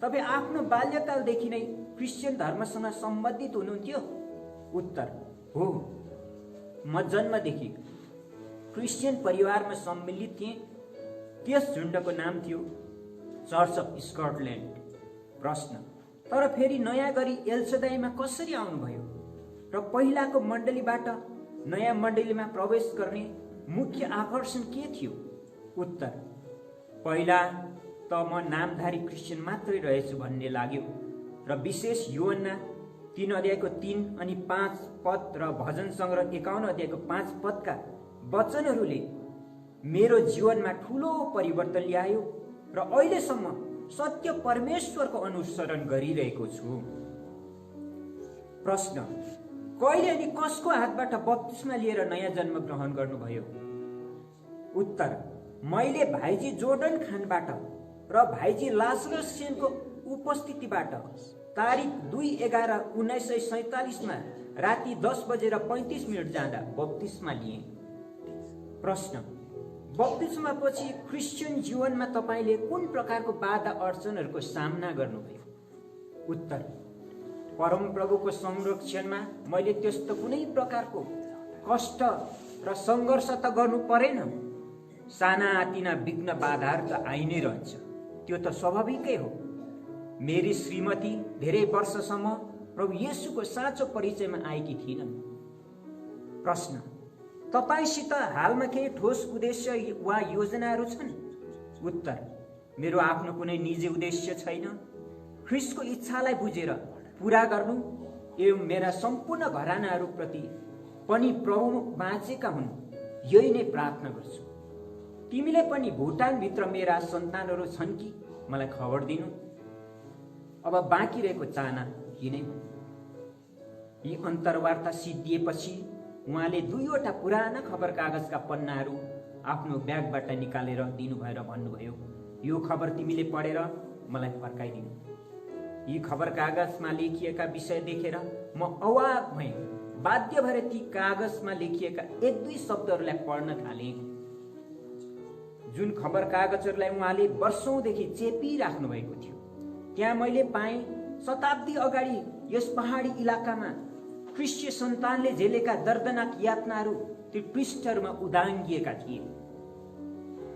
तपाईँ आफ्नो बाल्यकालदेखि नै क्रिस्चियन धर्मसँग सम्बन्धित हुनुहुन्थ्यो? उत्तर, हो, म जन्मदेखि क्रिस्चियन परिवारमा सम्मिलित थिएँ। त्यस झुण्डको नाम थियो चर्च अफ स्कटल्यान्ड। प्रश्न, तर फेरि नयाँ गरी एल्सदाईमा कसरी आउनुभयो र पहिलाको मण्डलीबाट नयाँ मण्डलीमा प्रवेश गर्ने मुख्य आकर्षण के थियो? उत्तर, पहिला त म नामधारी क्रिस्चियन मात्रै रहेछु भन्ने लाग्यो र विशेष यूहन्ना 3 अध्यायको 3 अनि 5 पद र भजन सङ्ग्रह 51 अध्यायको 5 पदका वचनहरूले मेरो जीवनमा ठुलो परिवर्तन ल्यायो र अहिलेसम्म सत्य परमेश्वरको अनुसरण गरिरहेको छु। प्रश्न, कहिले अनि कसको हातबाट बप्तिस्मा लिएर नयाँ जन्म ग्रहण गर्नुभयो? उत्तर, मैले भाइजी जोर्डन खानबाट र भाइजी लाजरस सेनको उपस्थितिबाट तारिख 2/11/1947 राति 10:35 जाँदा बप्तिस्मा लिए। प्रश्न, बप्तिस्मा पछि क्रिस्चियन जीवनमा तपाईँले कुन प्रकारको बाधा अडचनहरूको सामना गर्नुभयो? उत्तर, परमप्रभुको संरक्षणमा मैले त्यस्तो कुनै प्रकारको कष्ट र सङ्घर्ष त गर्नु परेन। सानातिना विघ्न बाधाहरू त आइ नै रहन्छ, त्यो त स्वाभाविकै हो। मेरी श्रीमती धेरै वर्षसम्म प्रभु येशूको साँचो परिचयमा आएकी थिइनन्। प्रश्न, तपाईसित हालमा केही ठोस उद्देश्य वा योजनाहरू छन्? उत्तर, मेरो आफ्नो कुनै निजी उद्देश्य छैन। ख्रीष्टको इच्छालाई बुझेर पूरा गर्नु एवं मेरा सम्पूर्ण घरानाहरूप्रति पनि प्रभु बाँचेका हुन्, यही नै प्रार्थना गर्छु। तिमीले पनि भुटानभित्र मेरा सन्तानहरू छन् कि मलाई खबर दिनु। अब बाँकी रहेको चाहना यिनै हो। यी अन्तर्वार्ता सिद्धिएपछि उहाँले 2वटा पुराना खबर कागजका पन्नाहरू आफ्नो ब्यागबाट निकालेर दिनुभयो र भन्नुभयो, यो खबर तिमीले पढेर मलाई फर्काइदिनु। यी खबर कागजमा लेखिएका विषय देखेर म अवाक भएँ। बाध्य भएर ती कागजमा लेखिएका 1-2 शब्दहरूलाई पढ्न थालेँ। जुन खबर कागजहरूलाई उहाँले वर्षौंदेखि चेपिराख्नु भएको थियो, त्यहाँ मैले पाएँ शताब्दी अगाडि यस पहाडी इलाकामा ख्रिस्टीय सन्तानले झेलेका दर्दनाक यातनाहरू ती पृष्ठहरूमा उदाङ्गिएका थिए।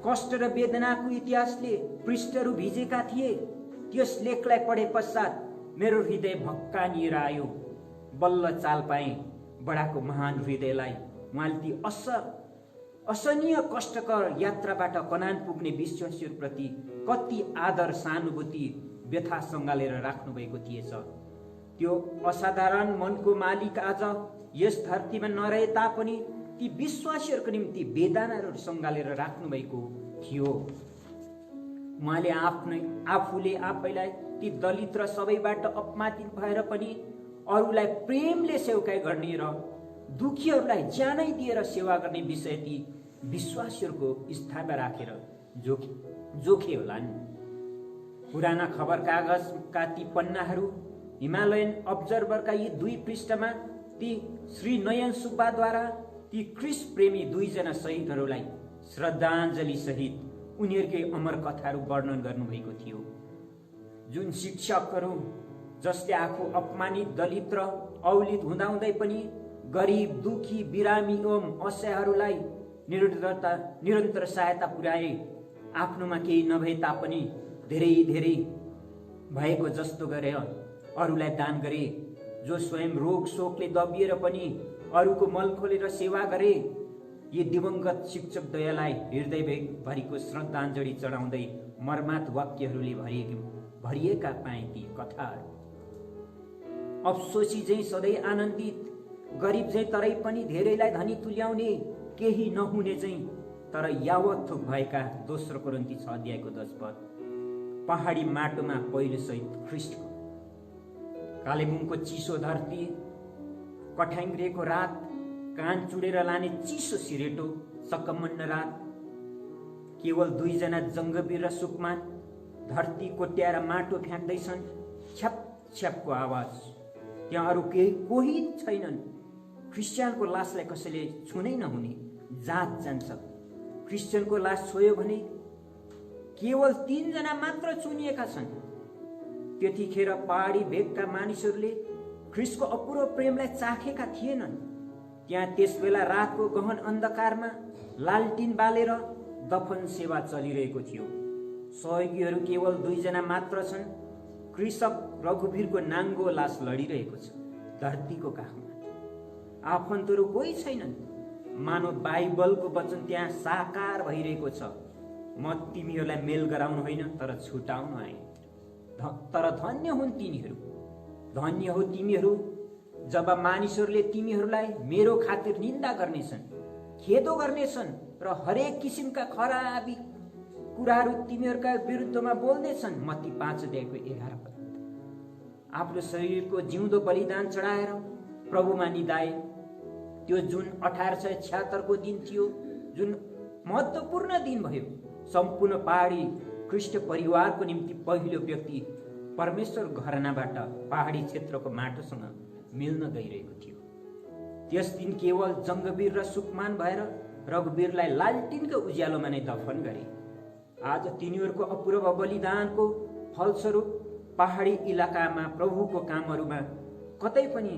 कष्ट र वेदनाको इतिहासले पृष्ठहरू भिजेका थिए। त्यस लेखलाई पढे पश्चात मेरो हृदय भक्कानिएर आयो। बल्ल चाल पाएँ बडाको महान हृदयलाई। उहाँले ती असहनीय कष्टकर यात्राबाट कनान पुग्ने विश्वासीहरूप्रति कति आदर, सहानुभूति, व्यथा सँगालेर राख्नु भएको थिएछ। त्यो असाधारण मनको मालिक आज यस धरतीमा नरहे तापनि ती विश्वासीहरूको निम्ति वेदनाहरू सँगालेर राख्नु भएको थियो। उहाँले आफूले आफैलाई ती दलित र सबैबाट अपमानित भएर पनि अरूलाई प्रेमले सेवकाई गर्ने र दुखीहरूलाई ज्यानै दिएर सेवा गर्ने विषय ती विश्वासीहरूको स्थानमा राखेर जोखे होलान्। पुराना खबर कागजका ती पन्नाहरू हिमालयन अब्जर्भरका यी 2 पृष्ठमा ती श्री नयन सुब्बाद्वारा ती ख्रीष्ट प्रेमी 2 जना शहीदहरूलाई श्रद्धाञ्जली सहित उनीहरूकै अमर कथाहरू वर्णन गर्नुभएको थियो। जुन शिक्षकहरू जसले आफू अपमानित, दलित र अवलित हुँदाहुँदै पनि गरिब, दुखी, बिरामी एवं असहायहरूलाई निरन्तर सहायता पुर्याए, आफ्नोमा केही नभए तापनि धेरै धेरै भएको जस्तो गरे अरूलाई दान गरे, जो स्वयं रोग शोकले दबिएर पनि अरूको मल खोलेर सेवा गरे, यी दिवंगत शिक्षक दयालाई हृदयभरिको श्रद्धाञ्जली चढाउँदै मर्मात वाक्यहरूले भरिएका पाए ती कथाहरू। अफसोसी चाहिँ सधैँ आनन्दित, गरिब चाहिँ तरै पनि धेरैलाई धनी तुल्याउने, केही नहुने चाहिँ तर यावत थुक भएका 2 कोरिन्थी 6 अध्यायको 10 पद पहाडी माटोमा पहिलो सहित ख्रिस्टको कालेबुङको चिसो धरती कठ्याङ्ग्रिएको रात कान चुडेर लाने चिसो सिरेटो सकम्मन्न रात केवल 2 जना जङ्गवीर र सुकमान धरती कोट्याएर माटो फ्याँक्दैछन् छ्याप छ्यापको आवाज त्यहाँ अरू कोही छैनन् क्रिस्चियनको लासलाई कसैले छुनै नहुने जात जान्छ क्रिस्चियनको लास छोयो भने केवल 3 जना मात्र चुनिएका छन् त्यतिखेर पहाडी भेगका मानिसहरूले ख्रिस्टको अपुरो प्रेमलाई चाखेका थिएनन् त्यहाँ त्यसबेला रातको गहन अन्धकारमा लालटिन बालेर दफन सेवा चलिरहेको थियो सहयोगीहरू केवल 2 जना मात्र छन् कृषक रघुवीरको नाङ्गो लास लडिरहेको छ धरतीको काखमा आफन्तहरू कोही छैनन् मानव बाइबलको वचन त्यहाँ साकार भइरहेको छ म तिमीहरूलाई मेल गराउन होइन तर छुटाउन आएँ तर धन्य हुन् तिनीहरू धन्य हो तिमीहरू जब मानिसहरूले तिमीहरूलाई मेरो खातिर निन्दा गर्नेछन् खेदो गर्नेछन् र हरेक किसिमका खराबी कुराहरू तिमीहरूका विरुद्धमा बोल्नेछन् मत्ती 5 अध्यायको 11 पद आफ्नो शरीरको जिउँदो बलिदान चढाएर प्रभुमा निदाए त्यो जुन 1876 को दिन थियो जुन महत्त्वपूर्ण दिन भयो सम्पूर्ण पहाडी ख्रिस्ट परिवारको निम्ति पहिलो व्यक्ति परमेश्वर घरानाबाट पहाडी क्षेत्रको माटोसँग मिल्न गइरहेको थियो त्यस दिन केवल जङ्गवीर र सुकमान भएर रघुवीरलाई लालटिनको उज्यालोमा नै दफन गरे आज तिनीहरूको अपूर्व बलिदानको फलस्वरूप पहाडी इलाकामा प्रभुको कामहरूमा कतै पनि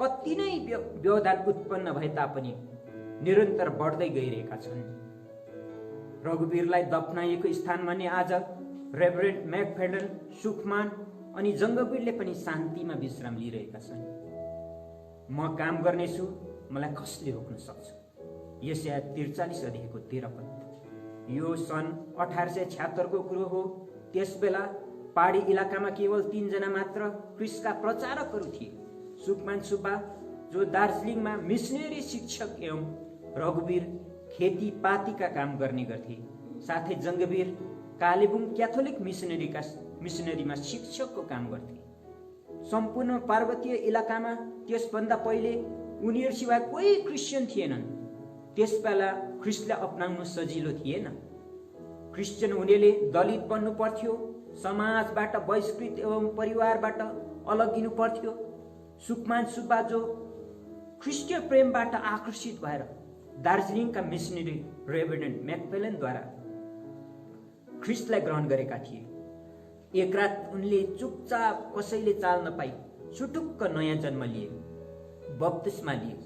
कति नै व्यवधान उत्पन्न भए तापनि निरन्तर बढ्दै गइरहेका छन् रघुवीरलाई दफनाइएको स्थानमा नै आज रेभरेन्ड मैकफेडन सुकमान अनि जङ्गवीरले पनि शान्तिमा विश्राम लिइरहेका छन् म काम गर्नेछु मलाई कसले रोक्न सक्छ यशाया 43 अध्यायको 13 पद यो सन् 1876 को कुरो हो त्यसबेला पहाडी इलाकामा केवल 3 जना मात्र ख्रिस्टका प्रचारकहरू थिए सुकमान सुब्बा जो दार्जिलिङमा मिसनरी शिक्षक एवं रघुवीर खेतीपातीका काम गर्ने गर्थे साथै जङ्गवीर कालेबुङ क्याथोलिक मिसनरीमा शिक्षकको काम गर्थे सम्पूर्ण पार्वतीय इलाकामा त्यसभन्दा पहिले उनीहरू सिवाय कोही क्रिस्चियन थिएनन् त्यसबेला ख्रिस्टलाई अपनाउनु सजिलो थिएन क्रिस्चियन हुनेले दलित बन्नु पर्थ्यो समाजबाट बहिष्कृत एवं परिवारबाट अलगिनु पर्थ्यो सुकमान सुब्बा जो ख्रिस्टीय प्रेमबाट आकर्षित भएर दार्जिलिङका मिसनरी रेभरेन्ड मैकफेलनद्वारा ख्रिस्टलाई ग्रहण गरेका थिए एक रात उनले चुपचाप कसैले चाल नपाई छुटुक्क नयाँ जन्म लिए बप्तिस्मा लिए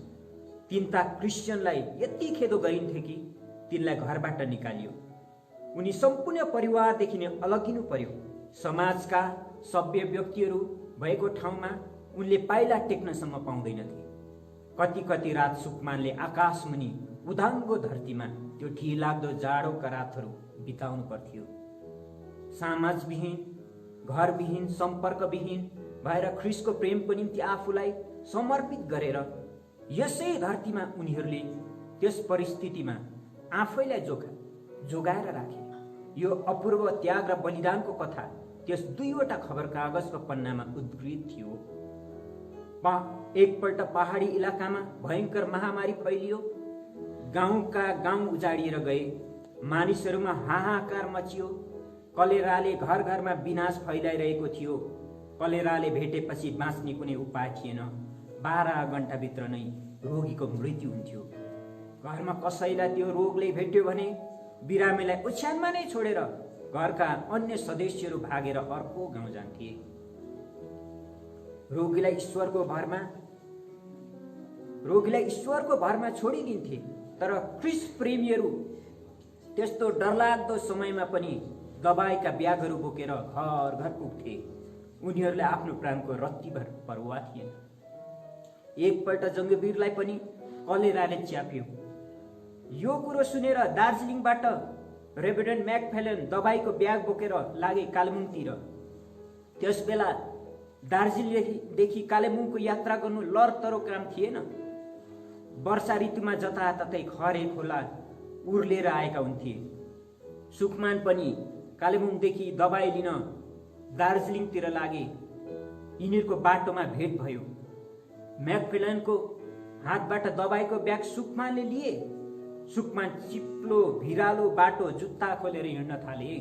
तिनता क्रिस्चियनलाई यति खेदो गरिन्थे कि तिनलाई घरबाट निकालियो उनी सम्पूर्ण परिवारदेखि नै अलगिनु पर्यो समाजका सभ्य व्यक्तिहरू भएको ठाउँमा उनले पाइला टेक्नसम्म पाउँदैनथे कति कति रात सुकमानले आकाशमुनि उदाङ्गो धरतीमा त्यो ढिलाग्दो जाडोका रातहरू बिताउनु पर्थ्यो समाजविहीन घरविहीन सम्पर्कविहीन भएर ख्रिस्टको प्रेमको निम्ति आफूलाई समर्पित गरेर यसै धरतीमा उनीहरूले त्यस परिस्थितिमा आफैलाई जोगाएर राखे यो अपूर्व त्याग र बलिदानको कथा त्यस 2वटा खबर कागजको पन्नामा उद्धृत थियो एकपल्ट पहाडी इलाकामा भयंकर महामारी फैलियो गाउँका गाउँ उजाडिएर गए मानिसहरूमा हाहाकार मचियो कलेराले घर घरमा विनाश फैलाइरहेको थियो कलेराले भेटेपछि बाँच्ने कुनै उपाय थिएन 12 घण्टाभित्र नै रोगीको मृत्यु हुन्थ्यो घरमा कसैलाई त्यो रोगले भेट्यो भने बिरामीलाई ओछ्यानमा नै छोडेर घरका अन्य सदस्यहरू भागेर अर्को गाउँ जान्थे रोगीलाई ईश्वरको भरमा छोडिदिन्थे तर ख्रिस्ट प्रेमीहरू त्यस्तो डरलाग्दो समयमा पनि दबाईका ब्यागहरू बोकेर घर घर पुग्थे उनीहरूलाई आफ्नो प्राणको रत्तीभर परवाह थिएन एकपल्ट जङ्गवीरलाई पनि कलेराले च्याप्यो यो कुरो सुनेर दार्जिलिङबाट रेभरेन्ड मैकफेलन दबाईको ब्याग बोकेर लागे कालेबुङतिर त्यसबेला दार्जिलिङदेखि कालेबुङको यात्रा गर्नु लरतरो काम थिएन वर्षा ऋतुमा जताततै खरे खोला उर्लेर आएका हुन्थे। सुखमान पनि कालेबुङदेखि दबाई लिन दार्जिलिङतिर लागे। यिनीहरूको बाटोमा भेट भयो। म्याकफेलनको हातबाट दबाईको ब्याग सुखमानले लिए। सुखमान चिप्लो भिरालो बाटो जुत्ता खोलेर हिँड्न थाले।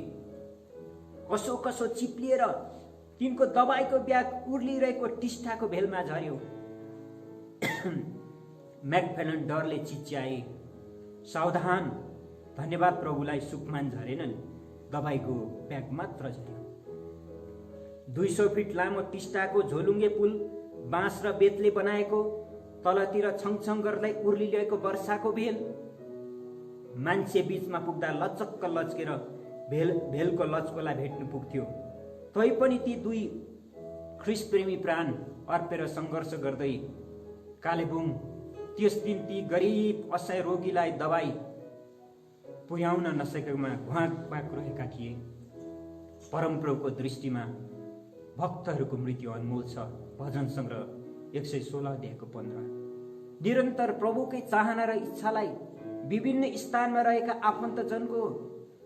कसो कसो चिप्लिएर तिनको दबाईको ब्याग उर्लिरहेको टिस्टाको भेलमा झर्यो। म्याकफेलन डरले चिच्याए, सावधान। धन्यवाद प्रभुलाई, सुखमान झरेनन्, दबाईको ब्याग मात्र झर्यो। 200 फिट लामो टिस्टाको झोलुङ्गे पुल बाँस र बेतले बनाएको, तलतिर छङछङ गर्दै उर्लिरहेको वर्षाको भेल। मान्छे बीचमा पुग्दा लचक्क लच्केर भेलको लचकोलाई भेट्नु पुग्थ्यो। तैपनि ती दुई ख्रिस्ट-प्रेमी प्राण अर्पेर सङ्घर्ष गर्दै कालेबुङ त्यस दिन ती गरिब असहाय रोगीलाई दबाई पुर्याउन नसकेकोमा घुवाक रहेका थिए। परमप्रभुको दृष्टिमा भक्तहरूको मृत्यु अनमोल छ। भजन सङ्ग्रह 116 अध्यायको 15। निरन्तर प्रभुकै चाहना र इच्छालाई विभिन्न स्थानमा रहेका आफन्तजनको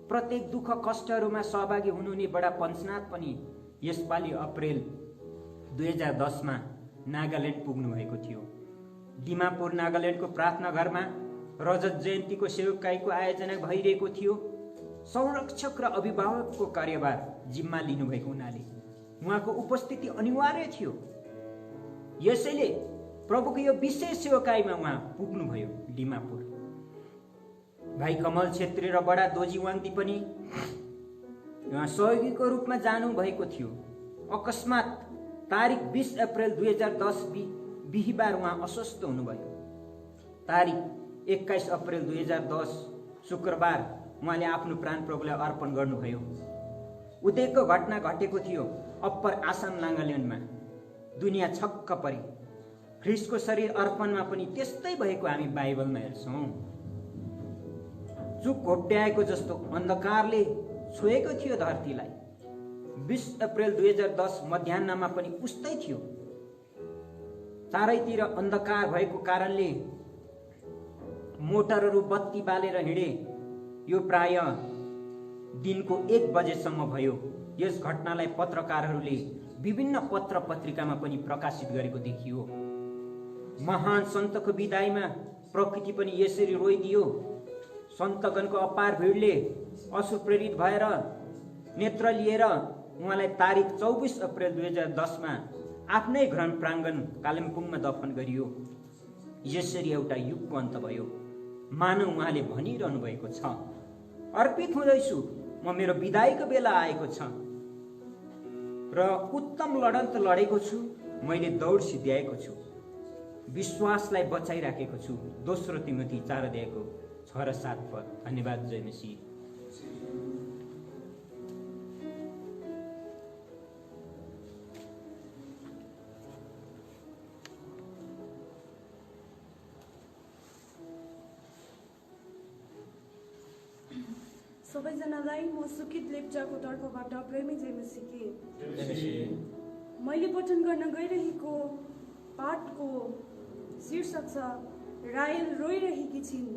प्रत्येक दुःख कष्टहरूमा सहभागी हुनुहुने बडा पञ्चनाथ पनि यसपालि अप्रेल 2010 मा नागाल्यान्ड पुग्नु भएको थियो। दिमापुर नागाल्यान्डको प्रार्थना घरमा रजत जयन्तीको सेवकाईको आयोजना भइरहेको थियो। संरक्षक र अभिभावकको कार्यभार जिम्मा लिनुभएको हुनाले उहाँको उपस्थिति अनिवार्य थियो। यसैले प्रभुको यो विशेष सेवकाईमा उहाँ पुग्नुभयो दिमापुर। भाइ कमल छेत्री र बडा दोजी वाङदी पनि उहाँ सहयोगीको रूपमा जानु भएको थियो। अकस्मात तारिक 20 अप्रेल 2010 बिहिबार उहाँ अस्वस्थ हुनुभयो। तारिक 21 अप्रेल 2010 शुक्रबार उहाँले आफ्नो प्राण प्रभुलाई अर्पण गर्नुभयो। उदेकको घटना घटेको थियो अप्पर आसाम नागाल्यान्डमा। दुनियाँ छक्क परे। ख्रिस्टको शरीर अर्पणमा पनि त्यस्तै भएको हामी बाइबलमा हेर्छौँ। चुक घोप्ट्याएको जस्तो अन्धकारले छोएको थियो धरतीलाई। 20 अप्रेल 2010 मध्याहमा पनि उस्तै थियो। चारैतिर अन्धकार भएको कारणले मोटरहरू बत्ती बालेर हिँडे। यो प्राय दिनको 1 बजेसम्म भयो। यस घटनालाई पत्रकारहरूले विभिन्न पत्र पत्रिकामा पनि प्रकाशित गरेको देखियो। महान सन्तको विदाईमा प्रकृति पनि यसरी रोइदियो। सन्तगणको अपार भिडले अश्रु प्रेरित भएर नेत्र लिएर उहाँलाई तारिक 24 अप्रेल 2010 मा आफ्नै घर प्राङ्गण कालिम्पोङमा दफन गरियो। यसरी एउटा युगको अन्त भयो। मानव उहाँले भनिरहनु भएको छ, अर्पित हुँदैछु, म मेरो विदाईको बेला आएको छ र उत्तम लडत लडेको छु। मैले दौड सिद्ध्याएको छु, विश्वासलाई बचाइराखेको छु। 2 तिमोथी 4 अध्यायको 6 र 7 पद। धन्यवाद। जय मसीह। सबैजनालाई म सुकित लेप्चाको तर्फबाट प्रेमी जय मसीह। मैले पठन गर्न गइरहेको पाठको शीर्षक छ रायल रोइरहेकी छिन्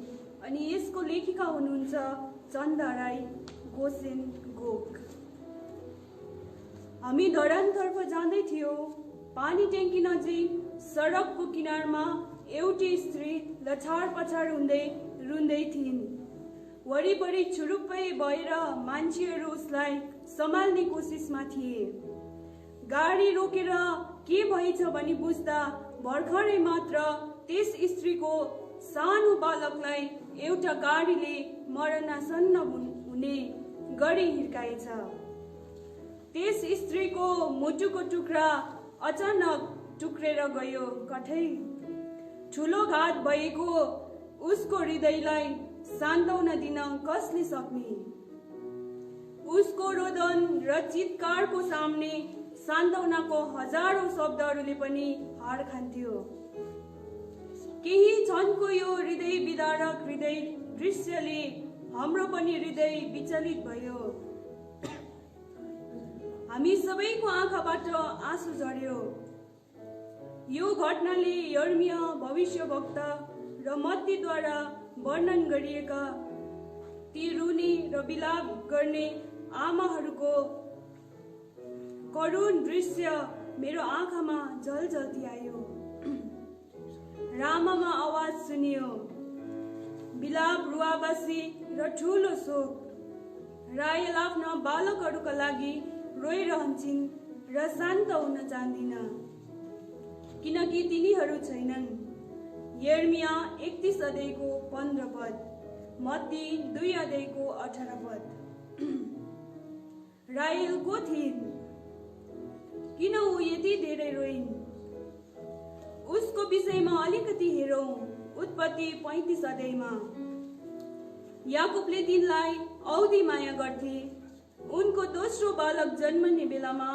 अनि यसको लेखिका हुनुहुन्छ चन्दा राई गोसेन गोक। हामी धरानतर्फ जाँदै थियौँ। पानी ट्याङ्की नजिक सडकको किनारमा एउटी स्त्री लछार पछार हुँदै रुँदै थिइन्। वरिपरि छुरुप्पै भएर मान्छेहरू उसलाई सम्हाल्ने कोसिसमा थिए। गाडी रोकेर के भएछ भनी बुझ्दा भर्खरै मात्र त्यस स्त्रीको सानो बालकलाई एउटा गाडीले मरणासन्न हुने गरी हिर्काएछ। त्यस स्त्रीको मुटुको टुक्रा अचानक टुक्रेर गयो। कठै ठुलो घात भएको उसको हृदयलाई सान्त्वना दिन कसले सक्ने? उसको रोदन र चित्कारको सामने सान्त्वनाको हजारौं शब्दहरूले पनि हार खान्थ्यो। केही क्षणको यो हृदय विदारक हृदय दृश्यले हाम्रो पनि हृदय विचलित भयो। हामी सबैको आँखाबाट आँसु झर्यो। यो घटनाले यर्मिया भविष्यवक्ता र मत्तीद्वारा वर्णन गरिएका ती रुने र बिलाप गर्ने आमाहरूको करुण दृश्य मेरो आँखामा झलझल्ती आयो। रामामा आवाज सुनियो, बिलाप, रुवाबासी र ठुलो शोक। राहेल आफ्ना बालकहरूका लागि रोइरहन्छन् र शान्त हुन चाहदिन, किनकि तिनीहरू छैनन्। यर्मिया 31 अध्यायको 15 पद, मत्ती 2 अध्यायको 18 पद। राहेल को थिइन्? किन ऊ यति धेरै रोइन्? उसको विषयमा अलिकति हेरौं। उत्पत्ति 35 अध्यायमा याकुबले तिनलाई औधी माया गर्थे। उनको दोस्रो बालक जन्मने बेलामा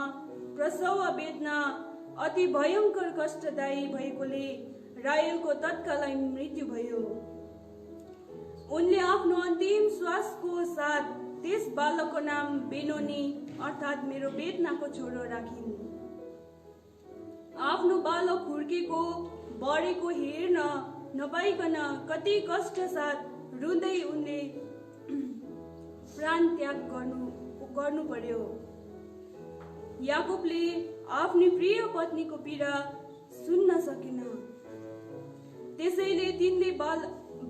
प्रसव वेदना अति भयंकर कष्टदायी भएकोले राहेलको तत्कालै मृत्यु भयो। उनले आफ्नो अन्तिम श्वासको साथ त्यस बालकको नाम बेनोनी अर्थात् मेरो वेदनाको छोरो राखिन्। आफ्नो बालक हुर्केको बढेको हेर्न नपाइकन कति कष्ट साथ रुँदै उनले प्राण त्याग गर्नु पर्यो। याकुबले आफ्नी प्रिय पत्नीको पीडा सुन्न सकिन, त्यसैले तिनले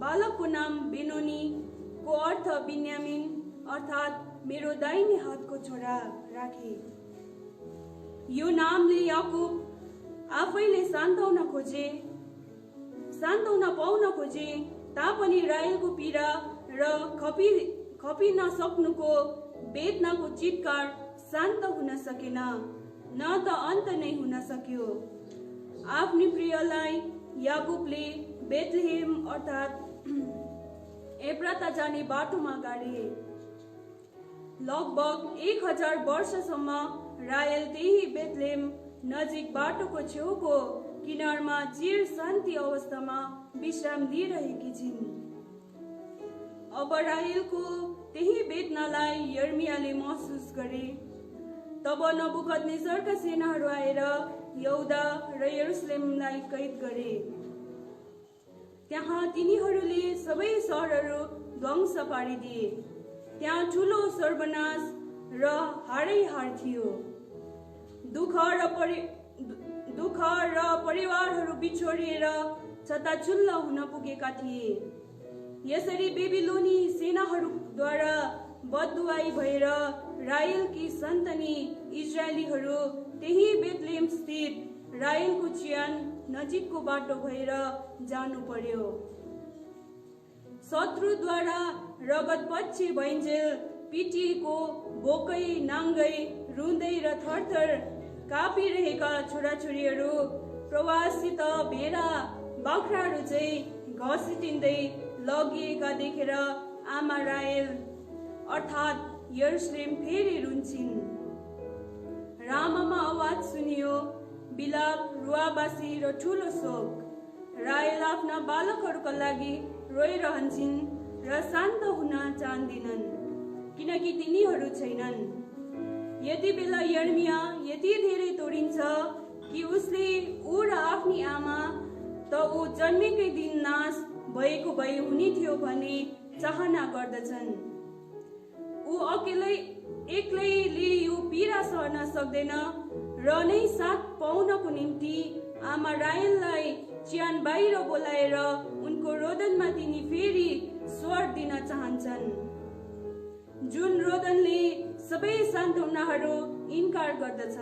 बालकको नाम बेनोनी को अर्थ बिन्यामिन अर्थात् मेरो दाहिने हातको छोरा राखे। यो नामले याकुब आफैले सान्तवना पाउन खोजे तापनि राहेलको पीडा र खपि नसक्नुको वेदनाको चित्कार शान्त हुन सकेन, न त अन्त नै हुन सक्यो। आफ्नी प्रियलाई याकुबले बेथलेहेम अर्थात् एफ्राता जाने बाटोमा गाडे। लगभग 1000 वर्षसम्म राहेल त्यही बेथलेहेम नजिक बाटोको छेउको किनारमा चिर शान्ति अवस्थामा विश्राम लिइरहेकी छिन्। अब राहेलको त्यही वेदनालाई यर्मियाले महसुस गरे। तब नबुकदनेस्सरका सेनाहरू आएर यहुदा र यरुशलेमलाई कैद गरे। त्यहाँ तिनीहरूले सबै सहरहरू ध्वंस पारिदिए। त्यहाँ ठुलो सर्वनाश र हारैहार थियो। दुःख र परिवारहरू बिछोडिएर छताछुल्ल हुन पुगेका थिए। यसरी बेबिलोनी सेनाहरूद्वारा बददुआई भएर राहेलकी सन्तानी इजरायलीहरू त्यही बेथलेहेम स्थित राहेलको चियान नजिकको बाटो भएर जानु पर्यो। शत्रुद्वारा रगतपछि भइन्जेल पिटिएको, भोकै नाङ्गै रुँदै र थरथर कापिरहेका छोराछोरीहरू प्रवाससित भेडा बाख्राहरू चाहिँ घसिटिँदै लगिएका देखेर आमा राहेल अर्थात् यरुशलेम फेरि रुन्छिन्। रामामा आवाज सुनियो, बिलाप, रुवाबासी र ठुलो शोक। राहेल आफ्ना बालकहरूका लागि रोइरहन्छन् र शान्त हुन चाहदिनन्, किनकि तिनीहरू छैनन्। यति बेला यर्मिया यति धेरै तोडिन्छ कि उसले ऊ र आफ्नी आमा त ऊ जन्मेकै दिन नाश भएको भए हुने थियो भन्ने चाहना गर्दछन्। ऊ एक्लैले यो पीडा सहन सक्दैन र नै साथ पाउनको निम्ति आमा राहेललाई चियान बाहिर बोलाएर उनको रोदनमा तिनी फेरि स्वर दिन चाहन्छन्, जुन रोदनले सबै सान्त्वनाहरू इन्कार गर्दछ।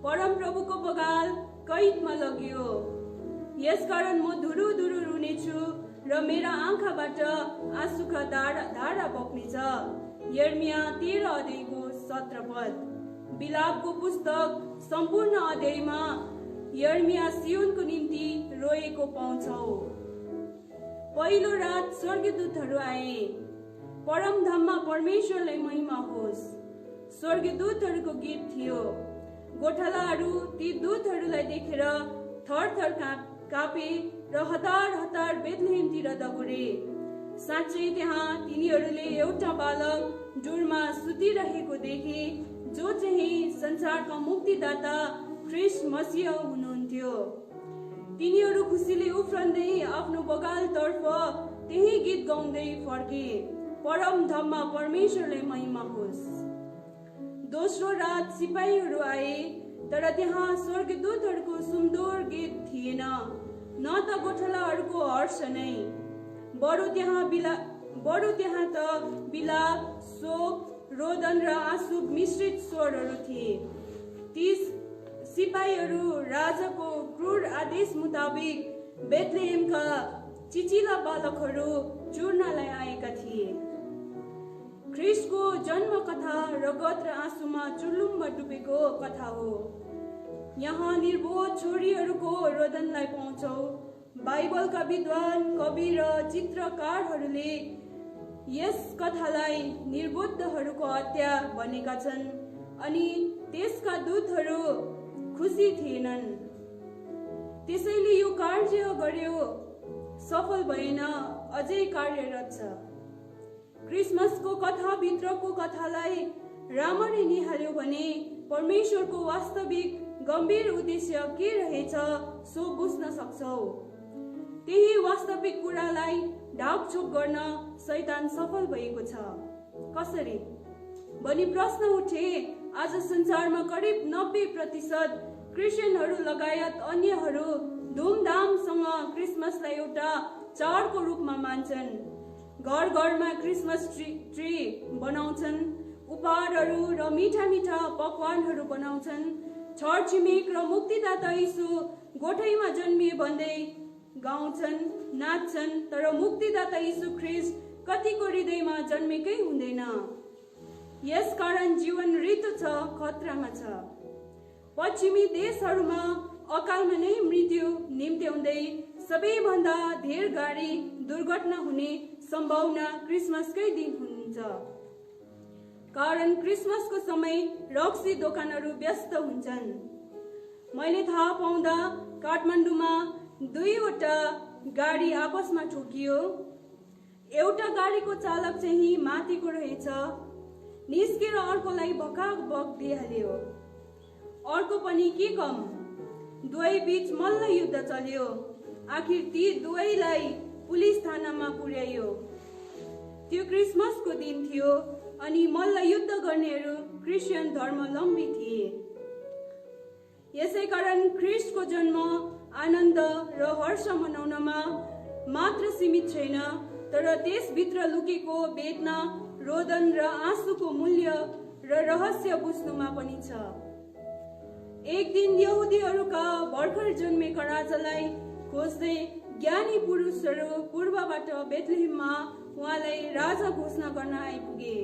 परमप्रभुको बगाल कैदमा लगियो, यसकारण म धुरुधुरु रुनेछु र मेरा आँखाबाट आँसुका धारा बग्नेछ। यर्मिया 13 अध्यायको 17 पद। बिलापको पुस्तक सम्पूर्ण अध्यायमा यर्मिया सियोनको निम्ति रोएको पाउँछौ। पहिलो रात स्वर्गदूतहरू आए, परमधाममा परमेश्वरलाई महिमा होस्। स्वर्गदूतहरूको गीत थियो। गोठालाहरू ती दूतहरूलाई देखेर थरथर कापे र हतार बेथलेहेमतिर दगुरे। साँच्चै त्यहाँ तिनीहरूले एउटा बालक डुरमा सुतिरहेको देखे, जो चाहिँ संसारका मुक्तिदाता ख्रीष्ट मसीह हुनुहुन्थ्यो। तिनीहरू खुसीले उफ्रँदै आफ्नो बगालतर्फ त्यही गीत गाउँदै फर्के, परम धाममा परमेश्वरले महिमा होस्। दोस्रो रात सिपाहीहरू आए, तर त्यहाँ स्वर्गदूतहरूको सुमधुर गीत थिएन, न त गोठालाहरूको हर्ष नै, बरु त्यहाँ त बिलाप, शोक, रोदन र आँसु मिश्रित स्वरहरू थिए। ती सिपाहीहरू राजाको क्रूर आदेश मुताबिक बेथलेहेमका चिचिला बालकहरू चुर्नलाई आएका थिए। ख्रिस्टको जन्म कथा रगत र आँसुमा चुर्लुम्ब डुबेको कथा हो। यहाँ निर्बोध छोरीहरूको रोदनलाई पाउँछौ। बाइबलका विद्वान, कवि र चित्रकारहरूले यस कथालाई निर्बोधहरूको हत्या भनेका छन्, अनि त्यसका दूतहरू खुसी थिएनन्। त्यसैले यो कार्य गर्यो सफल भएन, अझै कार्यरत छ। क्रिसमसको कथाभित्रको कथालाई राम्ररी निहाल्यो भने परमेश्वरको वास्तविक गम्भीर उद्देश्य के रहेछ सो बुझ्न सक्छौ। त्यही वास्तविक कुरालाई ढाकछोप गर्न शैतान सफल भएको छ। कसरी भनी प्रश्न उठे। आज संसारमा करिब 90% क्रिस्चियनहरू लगायत अन्यहरू धुमधामसँग क्रिसमसलाई एउटा चाडको रूपमा मान्छन्। घर घरमा क्रिसमस ट्री बनाउँछन्, उपहारहरू र मिठा मिठा पकवानहरू बनाउँछन्। छरछिमेक र मुक्तिदाता यीशु गोठैमा जन्मिए भन्दै गाउँछन्, नाच्छन्, तर मुक्तिदाता यीशु ख्रिस्ट कतिको हृदयमा जन्मेकै हुँदैन। यसकारण जीवन ऋतु छ, खतरामा छ। पश्चिमी देशहरूमा अकालमा नै मृत्यु निम्त्याउँदै सबैभन्दा धेर गाडी दुर्घटना हुने सम्भावना क्रिसमसकै दिन हुन्छ। कारण क्रिसमसको समय रक्सी दोकानहरू व्यस्त हुन्छन्। मैले थाहा पाउँदा काठमाडौँमा 2वटा गाडी आपसमा ठोकियो। एउटा गाडीको चालक चाहिँ माथिको रहेछ, निस्केर अर्कोलाई भकाभक दिइहाल्यो। अर्को पनि के कम, दुवै बीच मल्ल युद्ध चल्यो। आखिर ती दुवैलाई पुलिस थानामा पुर्याइयो। त्यो क्रिसमसको दिन थियो अनि मल्ल युद्ध गर्नेहरू क्रिस्चियन धर्मावलम्बी थिए। यसैकारण ख्रिस्टको जन्म आनन्द र हर्ष मनाउनमा मात्र सीमित छैन, तर त्यसभित्र लुकेको वेदना, रोदन र आँसुको मूल्य र रहस्य बुझ्नुमा पनि छ। एक दिन यहुदीहरूका भर्खर जन्मेका राजालाई खोज्दै ज्ञानी पुरुषहरू पूर्वबाट बेथलेहेममा उहाँलाई राजा घोषणा गर्न आइपुगे।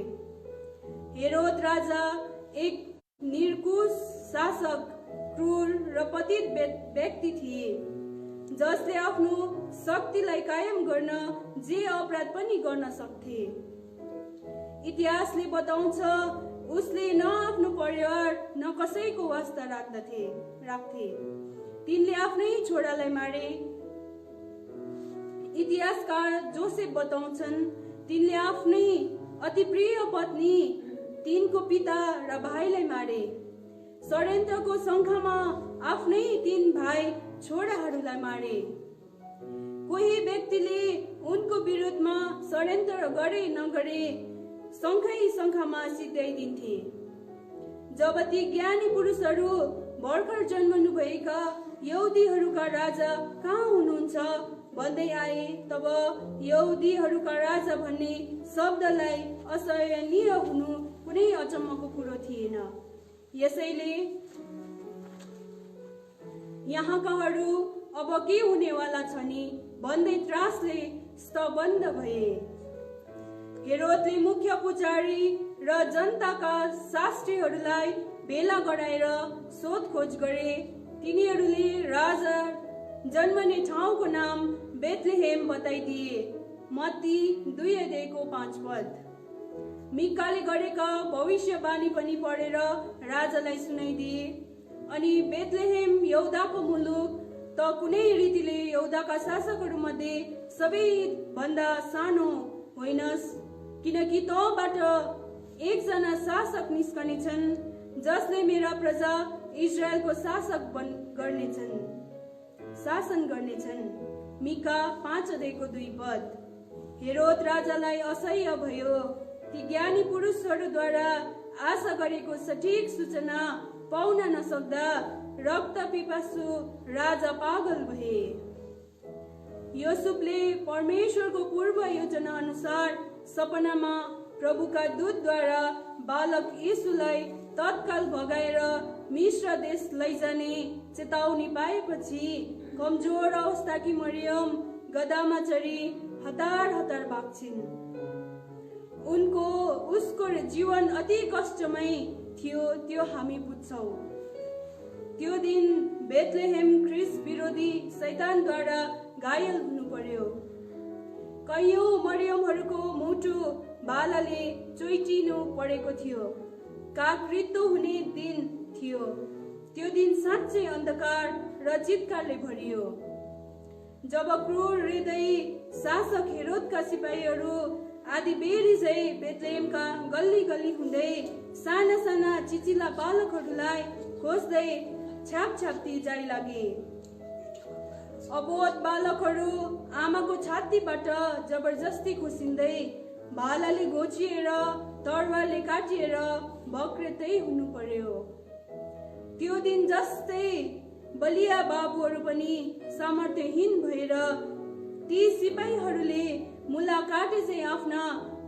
हेरोद राजा एक निर्कुश शासक, क्रूर र पतित व्यक्ति थिए, जसले आफ्नो शक्तिलाई कायम गर्न जे अपराध पनि गर्न सक्थे। इतिहासले बताउँछ उसले न आफ्नो परिवार न कसैको वास्ता राख्थे। तिनले आफ्नै छोरालाई मारे। इतिहासकार जोसेफ बताउँछन् तिनले आफ्नै अति प्रिय पत्नी, तिनको पिता र भाइलाई मारे। षड्यन्त्रको शङ्खामा आफ्नै 3 भाइ छोराहरूलाई मारे। कोही व्यक्तिले उनको विरुद्धमा षड्यन्त्र गरे नगरे शङ्खामा सिध्याइदिन्थे। जब ती ज्ञानी पुरुषहरू भर्खर जन्मनु भएका यहुदीहरूका राजा कहाँ हुनुहुन्छ भन्दै आए, तब यहुदीहरूका राजा भन्ने शब्दलाई असहनीय हुनु कुनै अचम्मको कुरो थिएन। यसैले यहाँकाहरू अब के हुनेवाला छ नि भन्दै त्रासले स्तब्ध भए। हेरोदले मुख्य पुजारी र जनताका शास्त्रीहरूलाई भेला गराएर सोधखोज गरे। तिनीहरूले राजा जन्मने ठाउँको नाम बेथलेहेम बताइदिए। मत्ती 2:5। मिकाले गरेका भविष्यवाणी पनि पढेर राजालाई सुनाइदिए। अनि बेथलेहेम यहुदाको मुलुक त कुनै रीतिले यहुदाका शासकहरू मध्ये सबैभन्दा सानो होइनस्, किनकि तँबाट एकजना शासक निस्कनेछन् जसले मेरा प्रजा इजरायलको शासन गर्नेछन्। मिका 5:2। हेरोद राजालाई असह्य भयो। ती ज्ञानी पुरुषहरूद्वारा आशा गरेको सठिक सूचना पाउन नसक्दा रक्त पिपासु राजा पागल भए। योसेफले परमेश्वरको पूर्व योजना अनुसार सपनामा प्रभुका दूतद्वारा बालक यीशुलाई तत्काल भगाएर मिस्र देश लैजाने चेतावनी पाएपछि कमजोर अवस्थाकी मरियम गधामा चढी हतार हतार भाग्छिन्। उसको जीवन अति कष्टमय थियो, त्यो हामी बुझ्छौँ। त्यो दिन बेथलेहेम ख्रिस्ट विरोधी शैतानद्वारा घायल हुनु पर्यो। कैयौं मरियमहरूको मुटु बालाले चोइटिनु परेको थियो। काकृत्य हुने दिन थियो। त्यो दिन साँच्चै अन्धकार र चित्कारले भरियो। जब क्रूर हृदय शासक हेरोदका सिपाहीहरू आदि बेरी झै बेथलेहेमका गल्ली गल्ली हुँदै साना साना चिचिला बालकहरूलाई खोज्दै छापछाप्ती जाई लागे। अबोध बालकहरू आमाको छातीबाट जबरजस्ती खोसिँदै भालाले घोचिएर तरवारले काटिएर बक्रेतै हुनु पर्यो। त्यो दिन जस्तै बलिया बाबुहरू पनि सामर्थ्यहीन भएर ती सिपाहीहरूले मुला काटे झै आफ्ना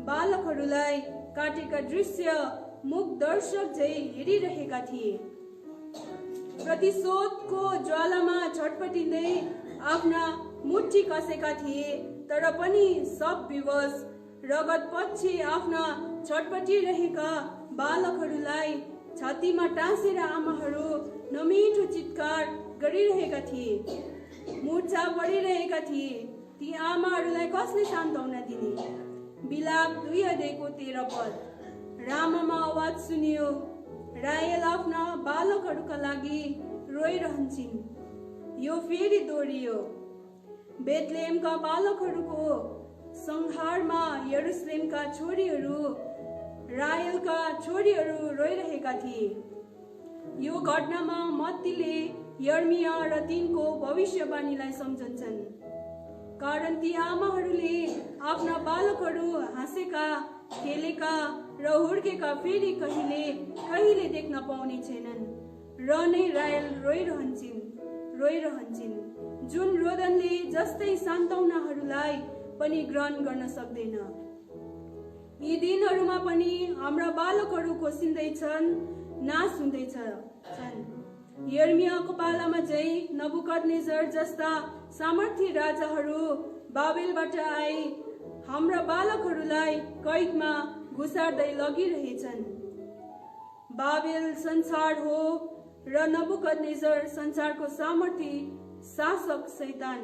बालकहरूलाई काटेका दृश्य मुख दर्शक झै हेरिरहेका थिए। प्रतिशोधको ज्वालामा छटपटिँदै आफ्ना मुट्ठी कसेका थिए, तर पनि सब विवश रगत पछि आफ्ना छटपटिरहेका बालकहरूलाई छातीमा टाँसेर आमाहरू नमिठो चित्कार गरिरहेका थिए। मुर्छा परिरहेका थिए। ती आमाहरूलाई कसले सान्त्वना दिने? बिलाप 2 अध्यायको 13 पद। रामामा आवाज सुनियो, राहेल आफ्ना बालकहरूका लागि रोइरहन्छन्। यो फेरि दोहोरियो। बेथलेहेमका बालकहरूको संहारमा यरुशलेमका छोरीहरू, राहेलका छोरीहरू रोइरहेका थिए। यो घटनामा मत्तीले यर्मिया र तिनको भविष्यवाणीलाई सम्झन्छन्, कारण ती आमाहरूले आफ्ना बालकहरू हाँसेका, खेलेका र हुर्केका फेरि कहिले देख्न पाउने छैनन्। र नै राहेल रोइरहन्छन्, जुन रोदनले जस्तै सान्त्वनाहरूलाई पनि ग्रहण गर्न सक्दैन। यी दिनहरूमा पनि हाम्रा बालकहरू खोसिँदैछन्, नाश हुँदैछन्। यर्मियाको पालामा झै नबुकदनेजर जस्ता सामर्थ्य राजाहरू बाबेलबाट आए हाम्रा बालकहरूलाई कैदमा घुसार्दै लगिरहेछन्। बाबेल संसार हो र नबुकदनेजर संसारको सामर्थ्य शासक शैतान।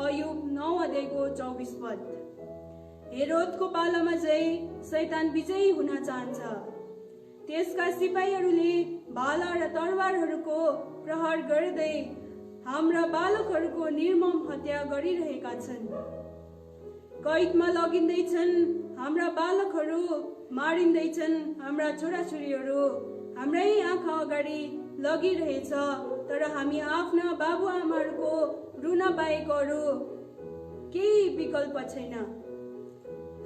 अयुब 9 अध्यायको 24 पद। हेरोदको पालामा झै शैतान विजयी हुन चाहन्छ। त्यसका सिपाहीहरूले भाला र तरवारहरूको प्रहार गर्दै हाम्रा बालकहरूको निर्मम हत्या गरिरहेका छन्। कैदमा लगिँदैछन् हाम्रा बालकहरू, मारिँदैछन् हाम्रा छोराछोरीहरू। हाम्रै आँखा अगाडि लगिरहेछ, तर हामी आफ्ना बाबुआमाहरूको रुन बाहेक अरू केही विकल्प छैन।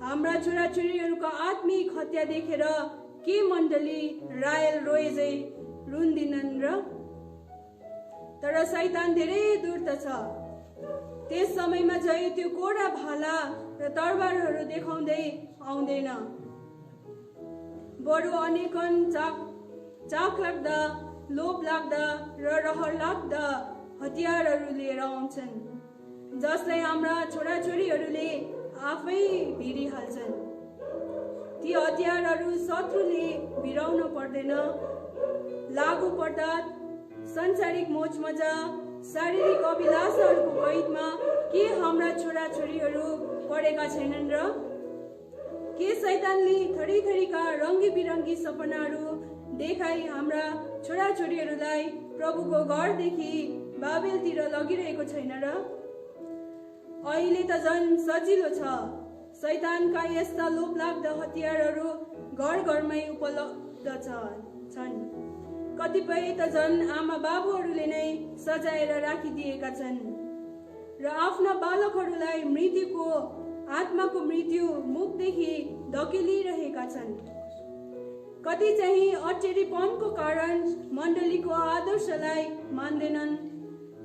हाम्रा छोराछोरीहरूका आत्मिक हत्या देखेर के मण्डली राहेल रोए रुन्दिनन् र? तर शैतान धेरै दूर त छ। त्यस समयमा झै त्यो कोडा भाला र तरवारहरू देखाउँदै आउँदैन, बरु अनेकन चाख लाग्दा, लोभ लाग्दा र रहर लाग्दा हतियारहरू लिएर आउँछन्, जसलाई हाम्रा छोराछोरीहरूले आफै भिडिहाल्छन्। ती हतियारहरू शत्रुले भिराउनु पर्दैन। लागु पर्दा सांसारिक मोजमजा, शारीरिक अभिलाषाहरूको कैदमा के हाम्रा छोराछोरीहरू परेका छैनन् र? के शैतानले थरी थरीका रङ्गी बिरङ्गी सपनाहरू देखाई हाम्रा छोराछोरीहरूलाई प्रभुको घरदेखि बाबेलतिर लगिरहेको छैन र? अहिले त झन् सजिलो छ। शैतानका यस्ता लोभलाग्दा हतियारहरू घर घरमै उपलब्ध छन्। कतिपय त झन् आमा बाबुहरूले नै सजाएर राखिदिएका छन् र आफ्ना बालकहरूलाई मृत्युको आत्माको मृत्यु मुखदेखि धकेलिरहेका छन्। कति चाहिँ अटेरीपनको कारण मण्डलीको आदर्शलाई मान्दैनन्।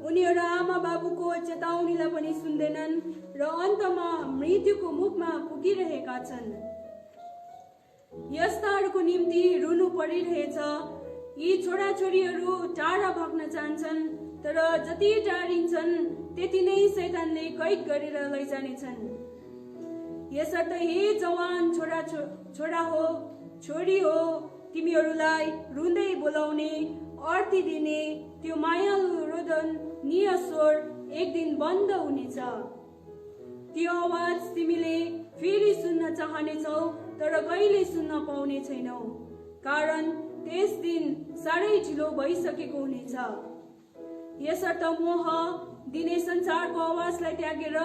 उनीहरू आमा बाबुको चेतावनीलाई पनि सुन्दैनन् र अन्तमा मृत्युको मुखमा पुगिरहेका छन्। यस्ताहरूको निम्ति रुनु परिरहेछ। यी छोराछोरीहरू टाढा भाग्न चाहन्छन्, तर जति टाढिन्छन् त्यति नै शैतानले कैद गरेर लैजानेछन्। यसर्थ हे जवान छोरा हो, छोरी हो, तिमीहरूलाई रुँदै बोलाउने, अर्थी दिने त्यो मायालु रोदनीय स्वर एक दिन बन्द हुनेछ। त्यो आवाज तिमीले फेरि सुन्न चाहनेछौ, तर कहिले सुन्न पाउने छैनौ, कारण त्यस दिन साह्रै ढिलो भइसकेको हुनेछ। यसर्थ मोह दिने संसारको आवाजलाई त्यागेर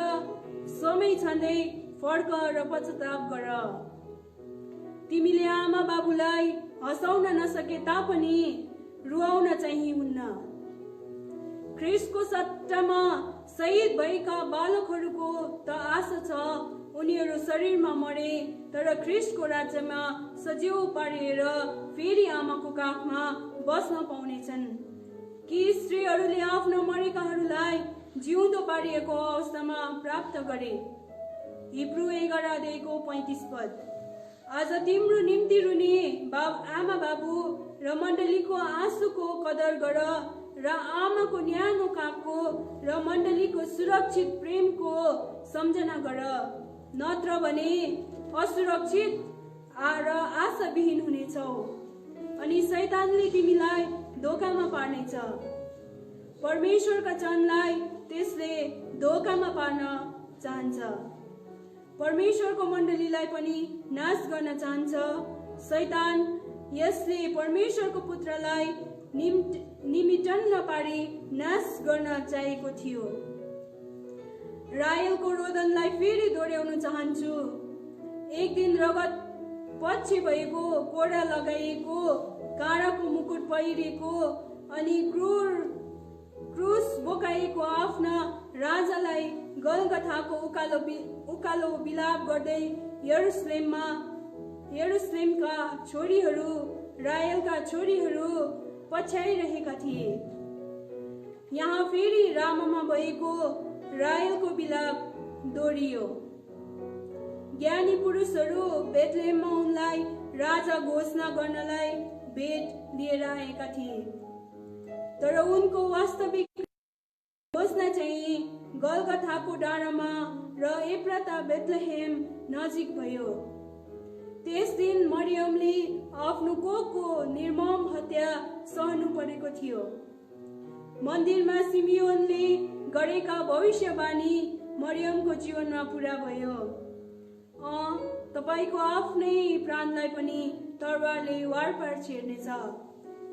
समय छँदै फर्क र पश्चाताप गर। तिमीले आमा बाबुलाई हँसाउन नसके तापनि रुवाउन चाहिँ हुन्न। ख्रिस्टको सट्टामा शहीद भएका बालकहरूको त आशा छ, उनीहरू शरीरमा मरे तर ख्रिस्टको राज्यमा सजीव पारिएर फेरि आमाको काखमा बस्न पाउनेछन्। कि स्त्रीहरूले आफ्नो मरेकाहरूलाई जिउँदो पारिएको अवस्थामा प्राप्त गरे। हिब्रू 11:35। आज तिम्रो निम्ति रुने आमा बाबु र मण्डलीको आँसुको कदर गर र आमाको न्यानो काखको र मण्डलीको सुरक्षित प्रेमको सम्झना गर, नत्र भने असुरक्षित र आशाविहीन हुनेछौ अनि शैतानले तिमीलाई धोकामा पार्नेछ। परमेश्वरका जनलाई त्यसले धोकामा पार्न चाहन्छ। परमेश्वरको मण्डलीलाई पनि नाश गर्न चाहन्छ। शैतान यसले परमेश्वरको पुत्रलाई निमिटन्न पारी नाश गर्न चाहेको थियो। रायलको रोदनलाई फेरि दोहोऱ्याउन चाहन्छु। एक दिन रगत पछि भएको, कोडा लगाइएको, काँडाको मुकुट पहिरेको अनि क्रुस बोकाएको आफ्ना राजालाई गलगथाको उकालो बिलाप गर्दै यरुशलेमका छोरीहरू, रायलका छोरीहरू पछ्याइरहेका थिए। यहाँ फेरि रामामा भएको रायलको बिलाप दोहोरियो। ज्ञानी पुरुषहरू बेथलेहममा उनलाई राजा घोषणा गर्नलाई भेट लिएर आएका थिए, तर उनको वास्तविक घोषणा चाहिँ गलगथाको डाँडामा र एफ्राता बेथलेहेम नजिक भयो। त्यस दिन मरियमले आफ्नो कोखको निर्मम हत्या सहनु परेको थियो। मन्दिरमा सिमियोनले गरेका भविष्यवाणी मरियमको जीवनमा पूरा भयो। तपाईको आफ्नै प्राणलाई पनि तरवारले वारपार छेड्नेछ।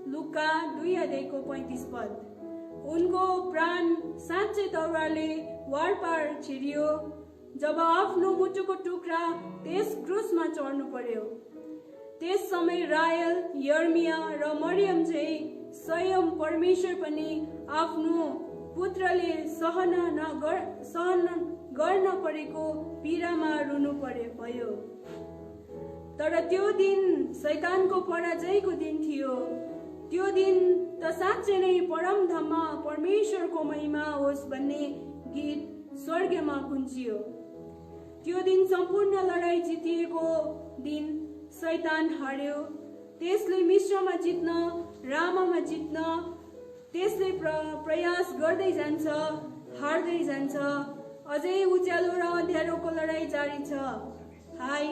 लुका 2:35। उनको प्राण साँच्चै तरवारले वारपार छेडियो जब आफ्नो मुटुको टुक्रा त्यस क्रुसमा चढ्नु पर्यो। त्यस समय रायल, यर्मिया र मरियम चाहिँ स्वयं परमेश्वर पनि आफ्नो पुत्रले सहन गर्न परेको पीडामा रुनु भयो। तर त्यो दिन शैतानको पराजयको दिन थियो। त्यो दिन त साँच्चै नै परमधाममा परमेश्वरको महिमा होस् भन्ने गीत स्वर्गमा गुन्जियो। त्यो दिन सम्पूर्ण लडाई जितिएको दिन। शैतान हार्यो। त्यसले मिश्रमा जित्न, रामामा जित्न त्यसले प्रयास गर्दै जान्छ, हार्दै जान्छ। अझै उज्यालो र अँध्यारोको लडाई जारी छ। हाय,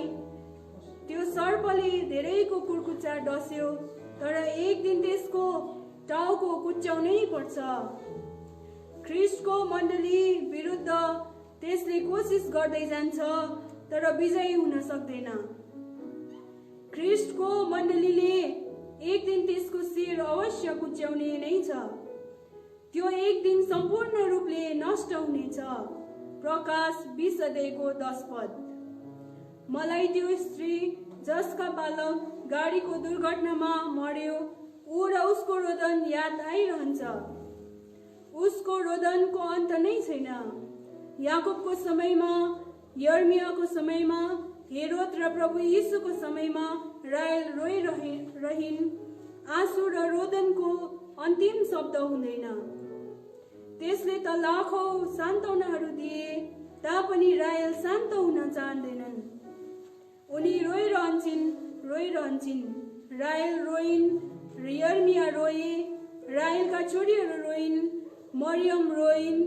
त्यो सर्पले धेरैको कुर्कुच्चा डस्यो, तर एक दिन त्यसको टाउको कुच्याउनै पर्छ। ख्रिस्टको मण्डली विरुद्ध त्यसले कोसिस गर्दै जान्छ, तर विजयी हुन सक्दैन। ख्रिस्टको मण्डलीले एक दिन त्यसको शिर अवश्य कुच्याउने नै छ। त्यो एक दिन सम्पूर्ण रूपले नष्ट हुनेछ। प्रकाश 20:10। मलाई त्यो स्त्री जसका बालक गाडीको दुर्घटनामा मर्यो, ऊ र उसको रोदन याद आइरहन्छ। उसको रोदनको अन्त नै छैन। याकुबको समयमा यर्मियाको समयमा, हेरोद र प्रभु यीशुको समयमा रायल रोइरहिन्। आँसु र रोदनको अन्तिम शब्द हुँदैन। त्यसले त लाखौं सान्त्वनाहरू दिए तापनि रायल शान्त हुन चाहँदैनन्। उनी रोइरहन्छन्। रायल रोइन्, यर्मिया रोए, रायलका छोरीहरू रोइन्, मरियम रोइन्।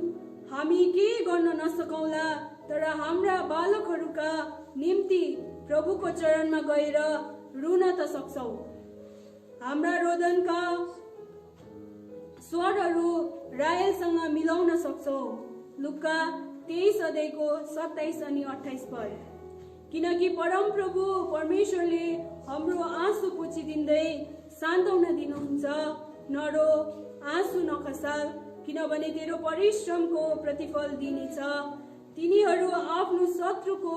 हामी के गर्न नसकौँला, तर हाम्रा बालकहरूका निम्ति प्रभुको चरणमा गएर रुन त सक्छौँ। हाम्रा रोदनका स्वरहरू रायलसँग मिलाउन सक्छौँ। लुका 23 अध्यायको 27 अनि 28 पद। किनकि परमप्रभु परमेश्वरले हाम्रो आँसु पोछिदिँदै सान्त्वना दिनुहुन्छ। नरो, आँसु नखसाल, किनभने तेरो परिश्रमको प्रतिफल दिनेछ। तिनीहरू आफ्नो शत्रुको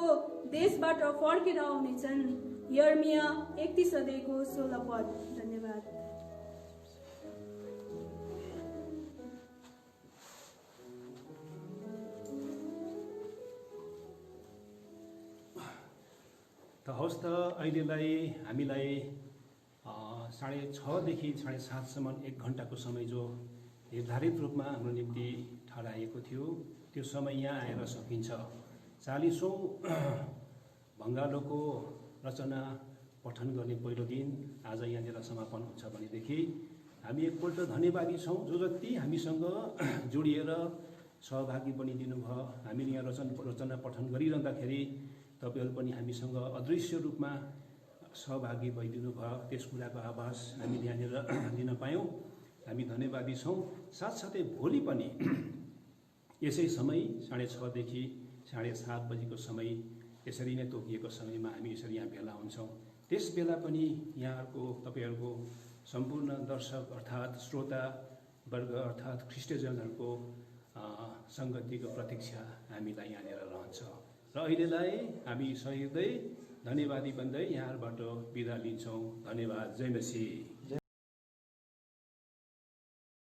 देशबाट फर्केर आउनेछन्। यर्मिया 31 अध्यायको 16 पद। धन्यवाद। त हवस् त अहिलेलाई हामीलाई 6:30 देखि 7:30सम्म 1 घण्टाको समय जो निर्धारित रूपमा हाम्रो निम्ति ठहराइएको थियो त्यो समय यहाँ आएर सकिन्छ। 40औं भङ्गालोको रचना पठन गर्ने पहिलो दिन आज यहाँनिर समापन हुन्छ भनेदेखि हामी एकपल्ट धन्यवादी छौँ जो जति हामीसँग जोडिएर सहभागी बनिदिनु भयो। हामीले यहाँ रचना पठन गरिरहँदाखेरि तपाईँहरू पनि हामीसँग अदृश्य रूपमा सहभागी भइदिनु भयो। त्यस कुराको आभास हामीले यहाँनिर दिन पायौँ। हामी धन्यवादी छौँ। साथसाथै भोलि पनि यसै समय 6:30 देखि 7:30 बजीको समय यसरी नै तोकिएको समयमा हामी यसरी यहाँ भेला हुन्छौँ। त्यस बेला पनि यहाँहरूको तपाईँहरूको सम्पूर्ण दर्शक अर्थात् श्रोता वर्ग अर्थात् ख्रिस्टियनहरूको सङ्गतिको प्रतीक्षा हामीलाई यहाँनिर रहन्छ। र अहिलेलाई हामी सहृदय धन्यवादी बन्दै यहाँबाट बिदा लिन्छौँ। धन्यवाद। जय मसीह।